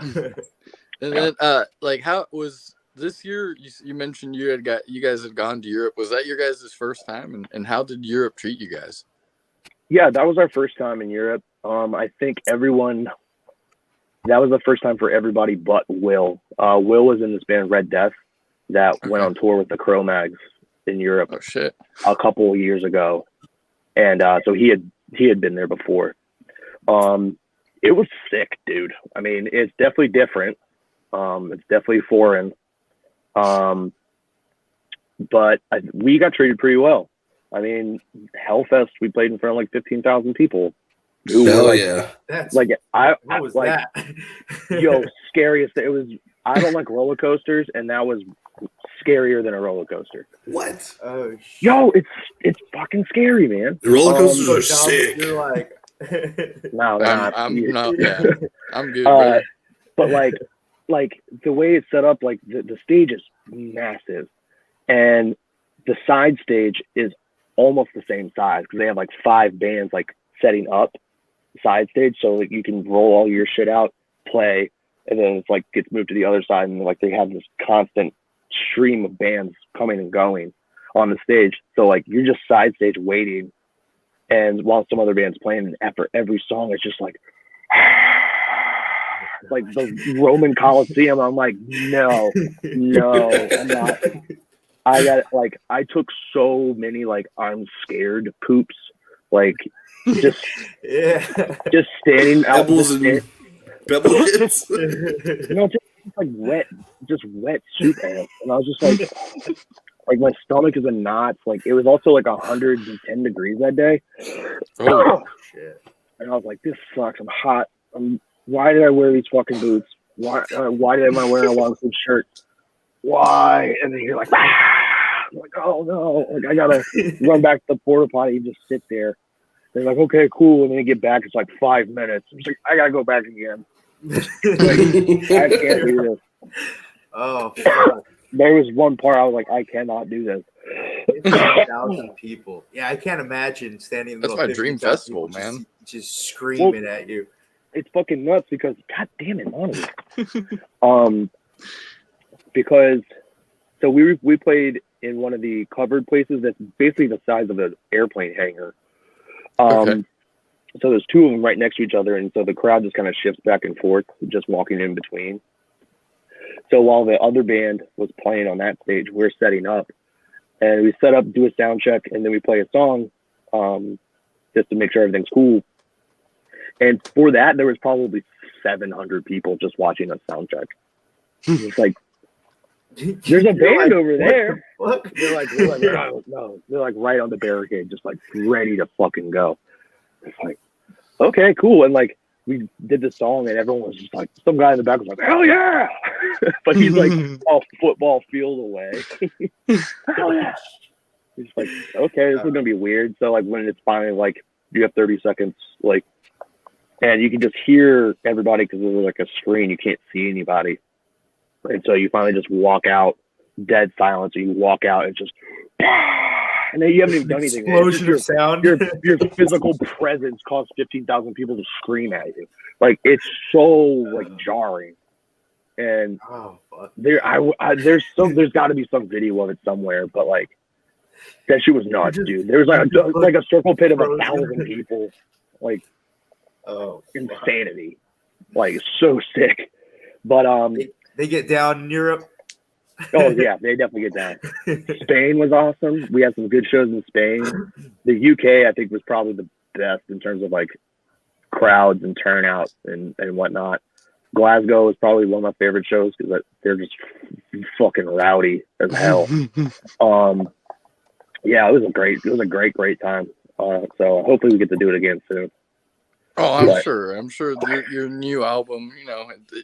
And then, like, how was this year? You mentioned you guys had gone to Europe. Was that your guys' first time? And how did Europe treat you guys? Yeah, that was our first time in Europe. I think that was the first time for everybody but Will. Will was in this band Red Death that went on tour with the Cro-Mags in Europe. Oh shit! A couple of years ago, and so he had been there before. It was sick, dude. I mean, it's definitely different. It's definitely foreign. But we got treated pretty well. I mean, Hellfest, we played in front of like 15,000 people. Hell yeah! Like what was like, that? Yo, scariest. It was. I don't like roller coasters, and that was scarier than a roller coaster. What? Oh shit! Yo, it's fucking scary, man. The roller coasters are sick. You're like, no, I'm not. Yeah, I'm good. But like the way it's set up, like the stage is massive, and the side stage is almost the same size because they have like 5 bands like setting up side stage, so like you can roll all your shit out, play, and then it's like gets moved to the other side, and like they have this constant stream of bands coming and going on the stage. So like you're just side stage waiting, and while some other band's playing, and after every song it's just like like the Roman Coliseum. I'm like, no, I'm not. I took so many like I'm scared poops, like just standing out pebble hits. Just like wet soup ass, and I was just like my stomach is in knots. Like it was also like 110 degrees that day. Oh shit! And I was like, this sucks. I'm hot. Why did I wear these fucking boots? Why did I wear a long sleeve shirt? Why? And then you're like, I'm like, oh no! Like I gotta run back to the porta potty and just sit there. They're like, okay, cool. And then you get back, it's like 5 minutes. I'm like, I gotta go back again. Like, I can't do this. Oh, fuck. There was one part I was like, I cannot do this. It's 1,000 people. Yeah, I can't imagine standing in the middle. That's my dream festival, man. Just screaming at you. It's fucking nuts because, god damn it, honestly. Because so we played in one of the covered places that's basically the size of an airplane hangar. So there's 2 of them right next to each other, and so the crowd just kind of shifts back and forth, just walking in between. So while the other band was playing on that stage, we're setting up, and we set up, do a sound check, and then we play a song, just to make sure everything's cool. And for that, there was probably 700 people just watching us sound check. It's like, there's a band over there. They're like, no. They're like right on the barricade, just like ready to fucking go. It's like, okay, cool. And like we did the song, and everyone was just like, some guy in the back was like, hell yeah! But he's like a football field away. Hell yeah! It's like, okay, this is gonna be weird. So like when it's finally like you have 30 seconds, like, and you can just hear everybody because there's like a screen, you can't see anybody, and so you finally just walk out, dead silence, and you walk out and just, and then you haven't even done anything. Explosion of sound. Your physical presence caused 15,000 people to scream at you. Like it's so like jarring. And there's got to be some video of it somewhere, but like that shit was nuts, dude. There was like a circle pit of 1,000 people, like insanity, like so sick. But they get down in Europe. Oh yeah, they definitely get down. Spain was awesome. We had some good shows in Spain. The UK, I think, was probably the best in terms of like crowds and turnout and whatnot. Glasgow was probably one of my favorite shows because they're just fucking rowdy as hell. Yeah, it was a great time. So hopefully we get to do it again soon. Oh, I'm sure your new album,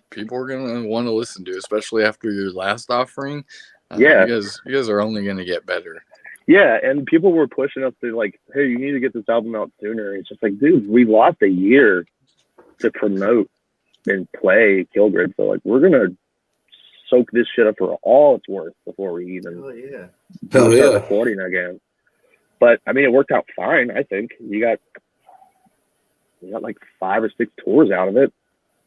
people are gonna want to listen to, especially after your last offering. Yeah, you guys are only gonna get better. Yeah, and people were pushing us to like, hey, you need to get this album out sooner. It's just like, dude, we lost a year to promote and play Killgrid, so like we're gonna soak this shit up for all it's worth before we even start recording again. But I mean, it worked out fine. I think you got like 5 or 6 tours out of it.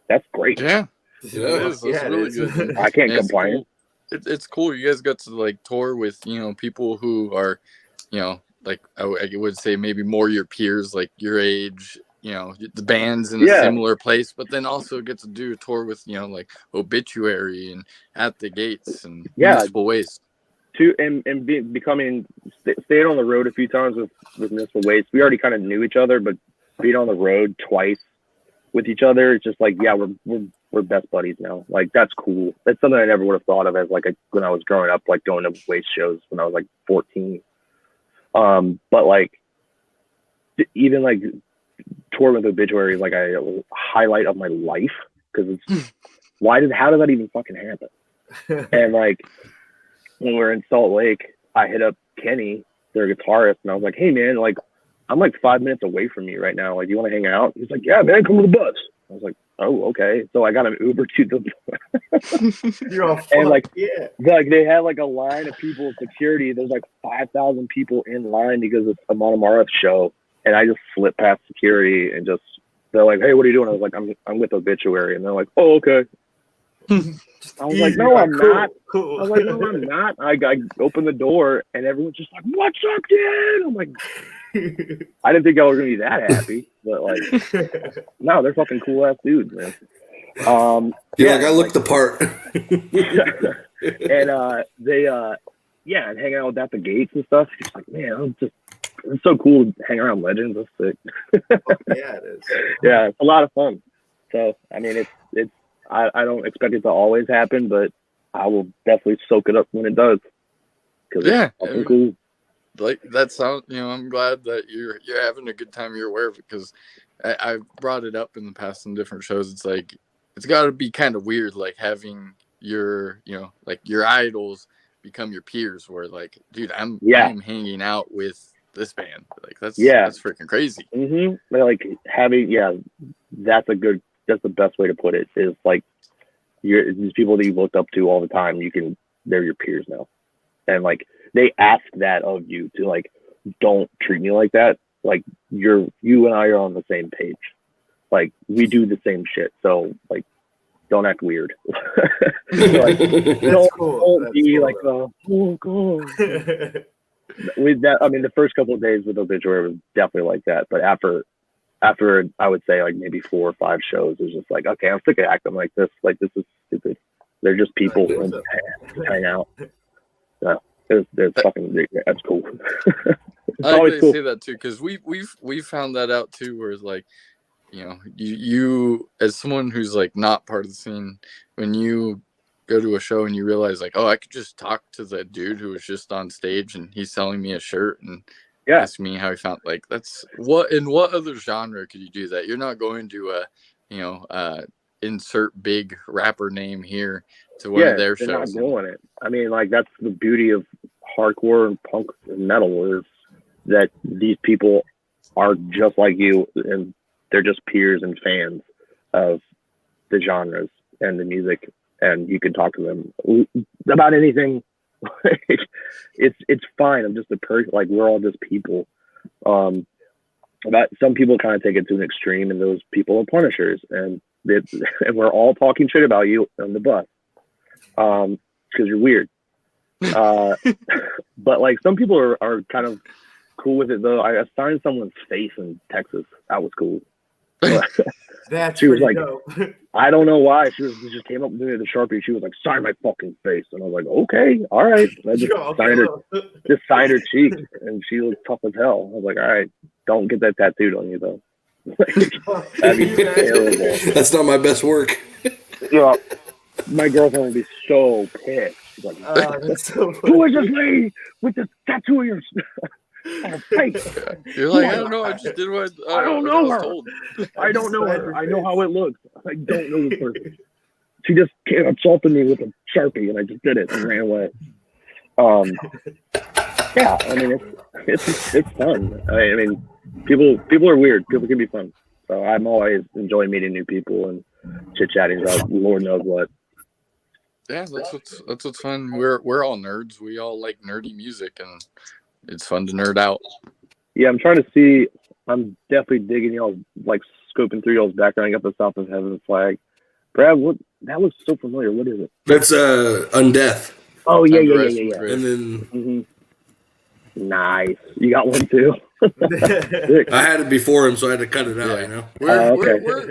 That's great. Yeah, it is. That's really good. I can't complain. Cool. It's cool. You guys got to like tour with people who are like I would say maybe more your peers, like your age. The band's in a similar place, but then also get to do a tour with like Obituary and At the Gates and Municipal Waste. Staying on the road a few times with Municipal Waste. We already kind of knew each other, but being on the road twice with each other, it's just like, yeah, we're best buddies now. Like that's cool. That's something I never would have thought of as like when I was growing up, like going to Waste shows when I was like 14. But like even like tour with Obituary is like a highlight of my life because it's how did that even fucking happen? And like when we were in Salt Lake, I hit up Kenny, their guitarist, and I was like, hey man, like I'm like 5 minutes away from you right now. Like, you want to hang out? He's like, yeah, man, come to the bus. I was like, oh, okay. So I got an Uber to the You're all and like they had like a line of people in security. There's like 5,000 people in line because it's a Monomarth show. And I just slipped past security and they're like, hey, what are you doing? I was like, I'm with Obituary. And they're like, oh, okay. I was like, no, I'm not. Cool. I was like, no, I'm not. I opened the door and everyone's just like, what's up, dude? I'm like, I didn't think y'all were gonna be that happy, but like, no, they're fucking cool ass dudes, man. I looked the part. And they and hanging out with At the Gates and stuff. It's like, man, it's so cool to hang around legends. That's sick. Yeah, it is. Yeah, it's a lot of fun. So I mean, it's I don't expect it to always happen, but I will definitely soak it up when it does. It's cool. Like that sound, I'm glad that you're having a good time you're aware of it, because I've brought it up in the past in different shows. It's like it's got to be kind of weird, like having your like your idols become your peers, where like, dude, I'm hanging out with this band. Like that's freaking crazy. Like having that's the best way to put it, is like these people that you looked up to all the time, they're your peers now. And like they ask that of you to like, don't treat me like that. Like you and I are on the same page. Like we do the same shit. So like, don't act weird. Like, don't be like, oh god. With that, I mean, the first couple of days with Obituary was definitely like that. But after I would say like maybe 4 or 5 shows, it was just like, okay, I'm sick of acting like this. Like this is stupid. They're just people who hang out. So it's fucking, that's cool. It's I like cool. Say that too, because we've found that out too, where it's like, you as someone who's like not part of the scene, when you go to a show and you realize like, oh, I could just talk to the dude who was just on stage and he's selling me a shirt and ask me how he found, like, that's in what other genre could you do that? You're not going to insert big rapper name here to one of their shows. Not doing it. I mean, like that's the beauty of hardcore and punk and metal is that these people are just like you, and they're just peers and fans of the genres and the music, and you can talk to them about anything. It's fine. I'm just a person. Like, we're all just people. But some people kind of take it to an extreme, and those people are punishers, and we're all talking shit about you on the bus because you're weird. But like, some people are kind of cool with it, though. I assigned someone's face in Texas. That was cool. That's she was like, dope. I don't know why. She just came up to me with a Sharpie. She was like, sign my fucking face. And I was like, okay, all right. And I just signed her cheek, and she looked tough as hell. I was like, all right, don't get that tattooed on you, though. That'd be terrible. That's not my best work. Yeah, my girlfriend would be so pissed. She's like, that's so funny. who is this lady with the tattoo of your face? You're like, I don't know. I just did what I don't know her. Told. I don't know her. I know how it looks. I don't know this person. She just assaulted me with a Sharpie, and I just did it and ran away. Yeah, I mean, it's fun. I mean, people are weird. People can be fun. So I'm always enjoying meeting new people and chit-chatting about Lord knows what. Yeah, that's what's fun. We're all nerds. We all like nerdy music, and it's fun to nerd out. Yeah, I'm trying to see. I'm definitely digging y'all, like scoping through y'all's background. I got the South of Heaven flag. Brad, what? That looks so familiar. What is it? That's Undeath. Oh yeah. And then nice. You got one too. I had it before him, so I had to cut it out.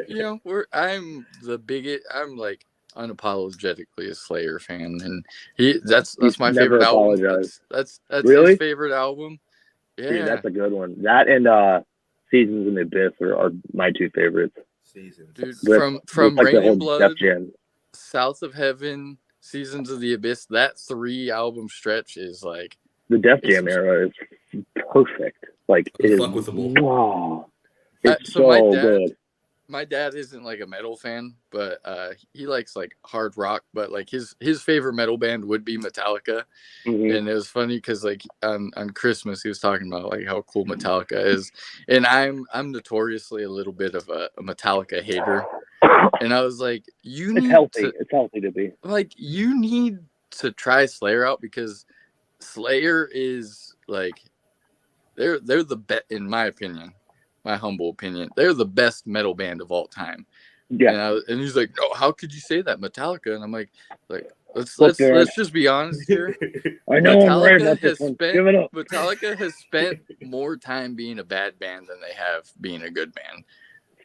You know, I'm the biggest. I'm like unapologetically a Slayer fan, and that's my favorite album. That's really? His favorite album. Yeah, dude, that's a good one. That and Seasons in the Abyss are my two favorites. Seasons, dude. From like Rain and Blood, South of Heaven, Seasons of the Abyss. That 3-album stretch is like the Def Jam era is perfect. Like, it is. Wow, it's so good. My dad isn't like a metal fan, but he likes like hard rock. But like his favorite metal band would be Metallica, and it was funny because like on Christmas he was talking about like how cool Metallica is, and I'm notoriously a little bit of a Metallica hater, and I was like, it's healthy to be like, you need to try Slayer out, because Slayer is like they're the best, in my opinion. My humble opinion, they're the best metal band of all time. Yeah, and he's like, no, how could you say that, Metallica? And I'm like let's just be honest here. I know Metallica has spent more time being a bad band than they have being a good band.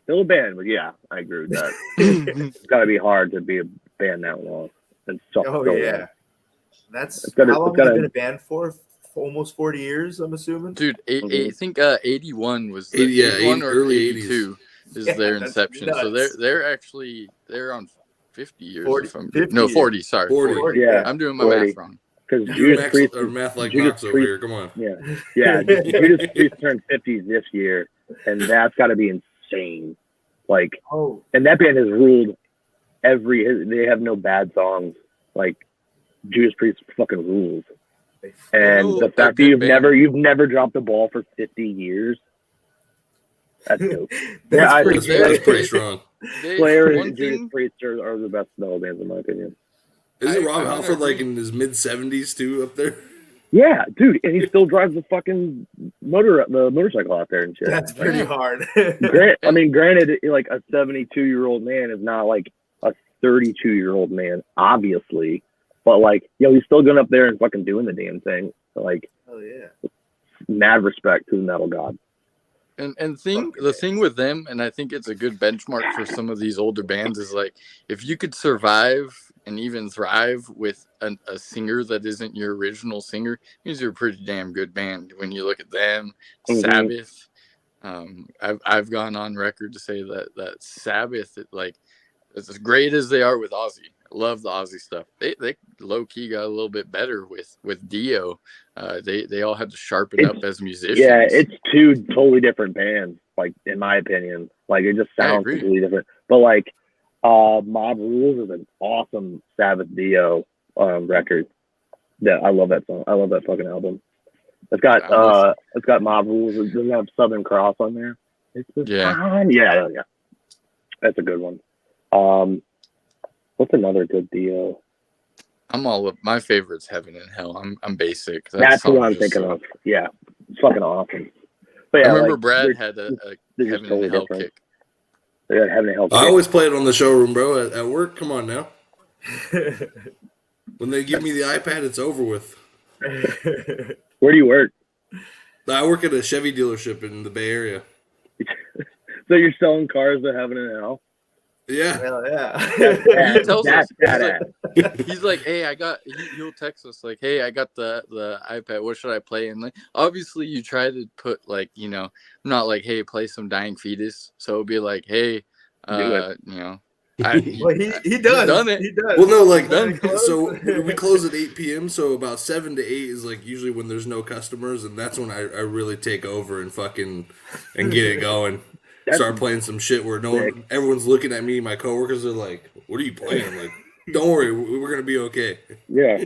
Still a band, but yeah, I agree with that. It's got to be hard to be a band that long. Yeah, that's how long have you been a band for? Almost 40 years, I'm assuming. Dude, I think 81 was 81 or early 82 is their inception. Nuts. So they're on 50 years. 40. Sorry. 40. Yeah, I'm doing my math wrong. Because Judas Priest or math like Knox over here. Come on. Yeah. Judas Priest turned 50 this year, and that's got to be insane. Like, and that band has ruled they have no bad songs. Like, Judas Priest fucking rules. And the fact that you've never dropped the ball for 50 years, that's dope. That's pretty strong. Slayer and Judas Priest are the best metal bands in my opinion. Isn't Rob Halford like in his mid-70s too up there? Yeah, dude, and he still drives the fucking motorcycle out there and shit. That's pretty hard. Granted, like a 72-year-old man is not like a 32-year-old man, obviously. But like, he's still going up there and fucking doing the damn thing. So like, mad respect to the metal god. And the thing with them, and I think it's a good benchmark for some of these older bands, is like, if you could survive and even thrive with a singer that isn't your original singer, it means you're a pretty damn good band. When you look at them, Sabbath, I've gone on record to say that Sabbath, like, as great as they are with Ozzy. Love the Ozzy stuff. They low key got a little bit better with Dio. They all had to sharpen up as musicians. Yeah, it's two totally different bands. Like, in my opinion, like, it just sounds completely different. But like, Mob Rules is an awesome Sabbath Dio record. Yeah, I love that song. I love that fucking album. It's got Mob Rules. It doesn't have Southern Cross on there. It's time. Yeah. That's a good one. What's another good Dio? I'm all up. My favorite's Heaven and Hell. I'm basic. That's what I'm thinking of. Yeah, it's fucking awesome. But yeah, I remember Brad had a Heaven totally and Hell different. kick. Yeah, Heaven and Hell kick. I always play it on the showroom, bro. At work, come on now. When they give me the iPad, it's over with. Where do you work? I work at a Chevy dealership in the Bay Area. So you're selling cars to Heaven and Hell? Yeah. Hell yeah. He tells us. He's like, hey, he'll text us like, hey, I got the iPad. What should I play? And like, obviously you try to put like, not like, hey, play some Dying Fetus. So it'll be like, hey, Do it. He does. Done it. He does. Well, no, like, so we close at 8 p.m. So about 7 to 8 is like usually when there's no customers, and that's when I really take over and get it going. Start playing some shit where everyone's looking at me. My coworkers are like, "What are you playing?" I'm like, "Don't worry, we're gonna be okay." Yeah,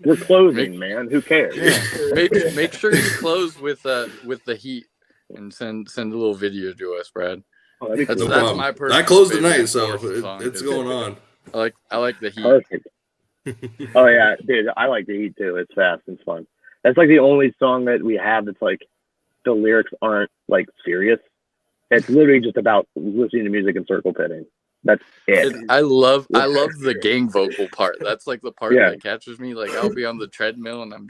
we're closing, man. Who cares? Yeah. Make sure you close with the heat and send a little video to us, Brad. Oh, that's my personal. I closed tonight, so it's going on. I like the heat. Perfect. Oh yeah, dude, I like the heat too. It's fast and fun. That's like the only song that we have that's like the lyrics aren't like serious. It's literally just about listening to music and circle pitting. That's it. I love the gang vocal part. That's like the part that catches me. Like I'll be on the treadmill and I'm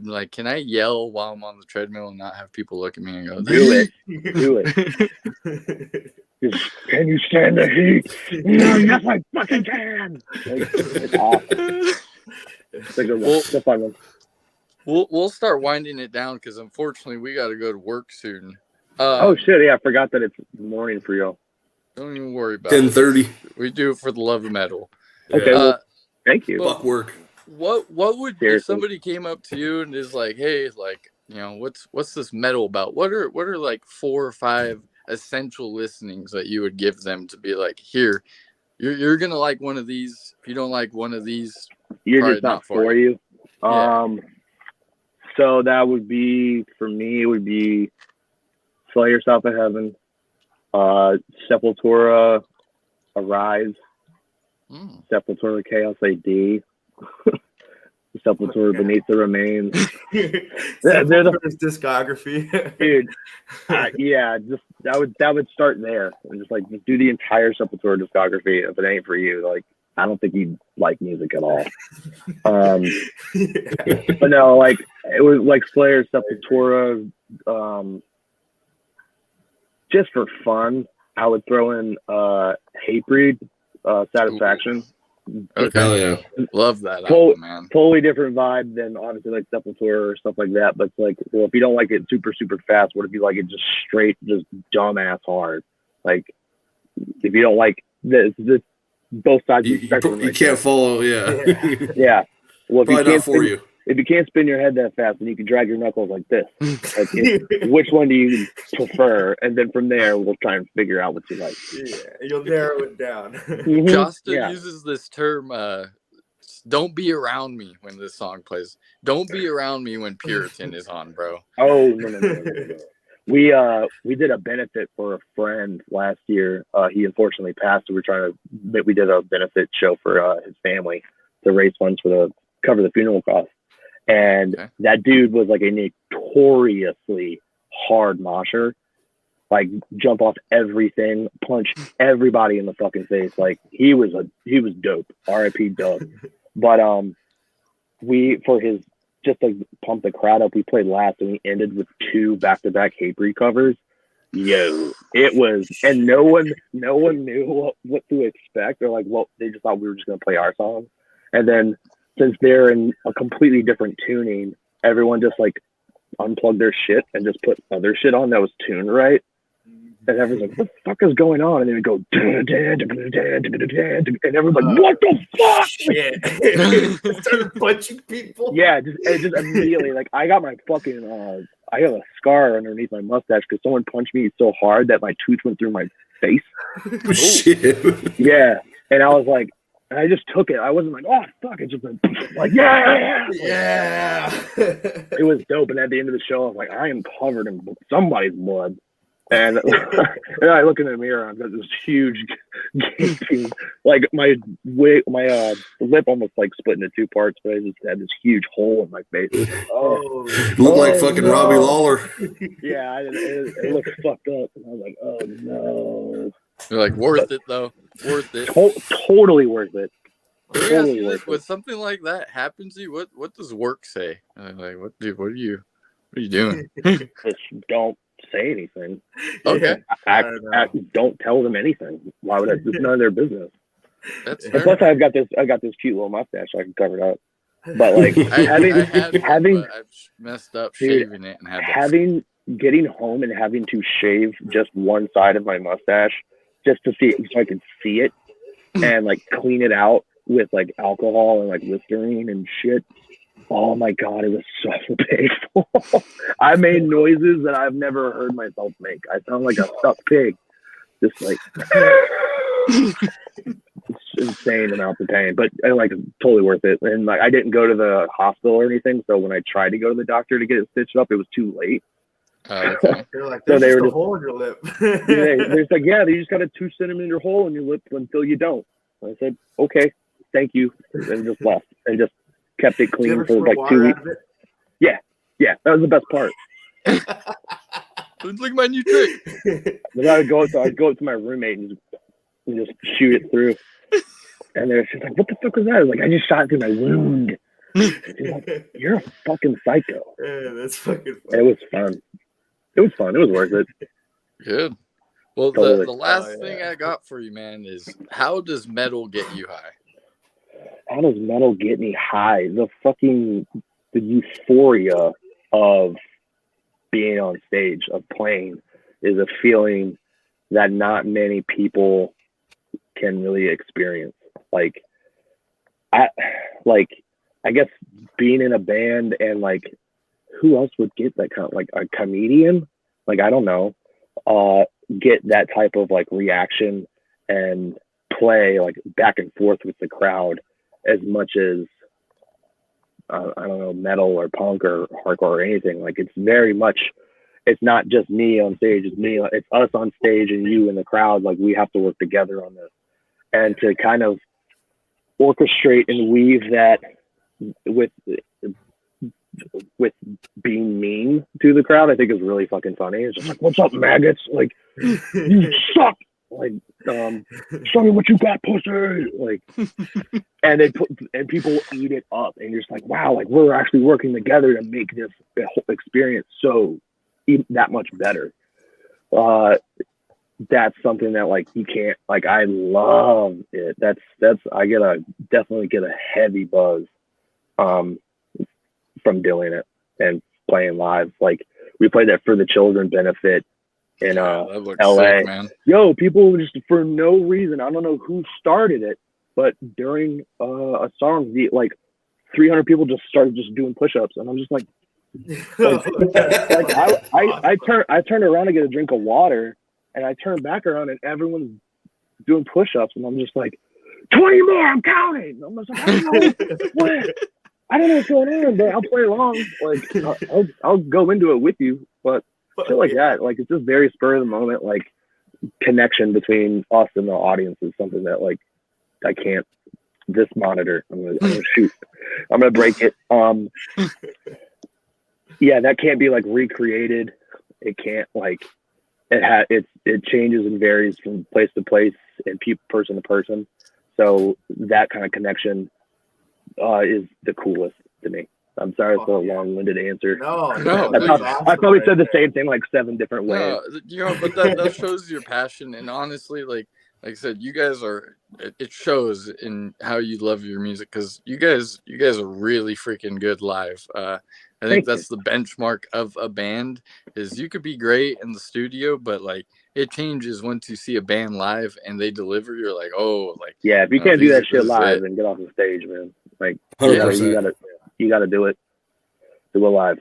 like, can I yell while I'm on the treadmill and not have people look at me and go, do it. Can you stand the heat? No, yes, I fucking can. Like, it's awesome. It's a good one. It's a fun one. We'll start winding it down because unfortunately we got to go to work soon. Oh shit! Yeah, I forgot that it's morning for you. Don't even worry about 10:30. We do it for the love of metal. Okay, well, thank you. Fuck work. What would if somebody came up to you and is like, hey, like, what's this metal about? What are like 4 or 5 essential listenings that you would give them to be like, here, you're gonna like one of these. If you don't like one of these, you're just not for you. Yeah. So that would be for me. It would be Slay Yourself in Heaven, Sepultura, Arise, Sepultura Chaos AD, Sepultura Beneath the Remains. They're the first discography, dude. Yeah, just that would start there and just do the entire Sepultura discography. If it ain't for you, like I don't think you'd like music at all. But no, like it was like Slayer, Sepultura. Just for fun, I would throw in Hatebreed, Satisfaction. Okay. Hell yeah. Love that album, man. Totally different vibe than obviously like Sepultura or stuff like that. But it's like, well, if you don't like it super, super fast, what if you like it just straight, just dumbass hard? Like, if you don't like this both sides of the spectrum. You can't follow, yeah. Yeah. Well, probably not for you. If you can't spin your head that fast, then you can drag your knuckles like this. Like, which one do you prefer? And then from there, we'll try and figure out what you like. Yeah, you'll narrow it down. Justin uses this term, don't be around me when this song plays. Don't be around me when Puritan is on, bro. Oh, no. We did a benefit for a friend last year. He unfortunately passed. We did a benefit show for his family to raise funds to cover the funeral costs. And that dude was like a notoriously hard mosher, like jump off everything, punch everybody in the fucking face. Like he was dope. R.I.P. Doug. But for his just to pump the crowd up, we played last and we ended with 2 back-to-back Hatebreed covers. Yo, it was, and no one knew what to expect. Or like, well, they just thought we were just gonna play our song, and then. Since they're in a completely different tuning, everyone just like unplugged their shit and just put other shit on that was tuned right. And everyone's like, what the fuck is going on? And then we go, and everyone's like, what the fuck? Shit. Started punching people. Yeah, just immediately, like I got my fucking, I have a scar underneath my mustache because someone punched me so hard that my tooth went through my face. Shit. Yeah. And I was like, And I just took it. I wasn't like, oh fuck, it just like yeah. It was dope. And at the end of the show, I was like, I am covered in somebody's blood. And, and I look in the mirror, I've got this huge gaping, like my lip almost like split into two parts, but I just had this huge hole in my face. Looked like fucking Robbie Lawler. Yeah, it looked fucked up. And I was like, oh no. You're like, worth it though. Worth it. Totally worth it. Totally worth it. When something like that happens to you, what does work say? Like, what are you doing? Just don't say anything. Okay. Don't tell them anything. Why would I? It's none of their business. That's fair. Plus, I got this cute little mustache so I can cover it up. But like I've messed up shaving it and getting home and having to shave just one side of my mustache just to see it, so I can see it and like clean it out with like alcohol and like Listerine and shit. Oh my god, it was so painful. I made noises that I've never heard myself make. I sound like a stuffed pig. Just like it's insane amounts of pain, but like totally worth it. And like I didn't go to the hospital or anything, so when I tried to go to the doctor to get it stitched up, it was too late. Okay. They're like, so they were just a hole in your lip. They're just like, yeah, they just got a 2 centimeter hole in your lip until you don't. I said, okay, thank you, and just left and just kept it clean for like 2 weeks. Yeah, that was the best part. It's like my new trick. I'd go up to my roommate and just shoot it through, and they're just like, "What the fuck was that?" I was like, "I just shot through my wound." Like, you're a fucking psycho. Yeah, that's fucking funny. It was fun. It was fun. It was worth it. Good. Well, totally. The last thing I got for you, man, is how does metal get you high? How does metal get me high? The euphoria of being on stage, of playing, is a feeling that not many people can really experience. Like, I guess being in a band and like, who else would get that kind of, like a comedian? Like, I don't know, get that type of like reaction and play like back and forth with the crowd as much as I don't know, metal or punk or hardcore or anything. Like, it's very much, it's not just me on stage, it's us on stage and you in the crowd. Like, we have to work together on this, and to kind of orchestrate and weave that with being mean to the crowd, I think is really fucking funny. It's just like, what's up, maggots? Like, you suck. Like, show me what you got, pussy. Like, and people eat it up, and you're just like, wow, like we're actually working together to make this whole experience so that much better. That's something that like you can't, like, I love it. I definitely get a heavy buzz from doing it and playing live. Like, we played that For the Children benefit in LA. Sick, man. Yo, people just for no reason, I don't know who started it, but during a song, like 300 people just started just doing push-ups, and I'm just like I turned around to get a drink of water, and I turned back around, and everyone's doing push-ups, and I'm just like, 20 more, I'm counting. I'm just like, I don't know what's going on, but I'll play along. Like, I'll go into it with you, but shit like that, like, it's just very spur of the moment, like, connection between us and the audience is something that, like, I can't. This monitor, I'm gonna shoot. I'm gonna break it. Yeah, that can't be like recreated. It can't, like, it changes and varies from place to place and person to person. So that kind of connection is the coolest to me. I'm sorry for a long-winded answer. No, I probably said the same thing like 7 different ways. But that shows your passion. And honestly, like I said, you guys it shows in how you love your music, because you guys are really freaking good live. I think that's the benchmark of a band, is you could be great in the studio, but like it changes once you see a band live and they deliver. You're like, oh, like, yeah, if you can't do that shit live, then get off the stage, man. Like, you gotta do it. Do it live.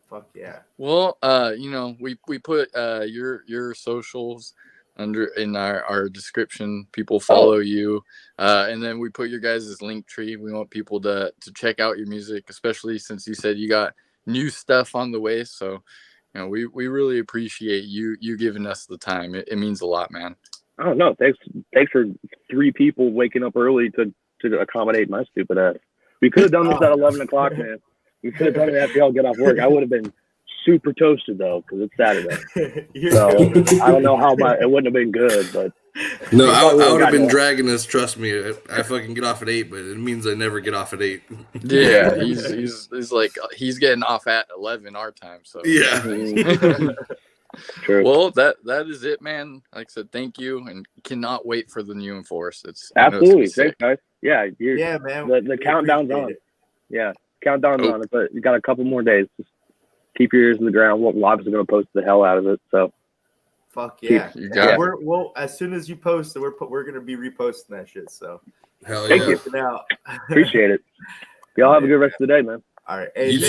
Fuck yeah. Well, we put your socials in our description. People follow you, and then we put your guys' link tree. We want people to check out your music, especially since you said you got new stuff on the way. So, we really appreciate you giving us the time. It means a lot, man. Oh no, thanks for 3 people waking up early to accommodate my stupid ass. We could have done this at 11 o'clock, man. We could have done it after y'all get off work. I would have been super toasted though, because it's Saturday. So I don't know how it wouldn't have been good, but no, I would have been dragging this. Trust me, I fucking get off at 8, but it means I never get off at 8. Yeah, he's like he's getting off at 11 our time. So yeah. True. Well, that is it, man. Like I said, thank you, and cannot wait for the new Enforce. It's absolutely thanks, guys. Yeah, man. The countdown's on. Yeah, countdown's on. You got a couple more days. Just keep your ears to the ground. We're obviously going to post the hell out of it. So, fuck yeah. You got it. Well, as soon as you post it, we're going to be reposting that shit. So, hell yeah. Thank you. Appreciate it. Y'all have a good rest of the day, man. All right. You too.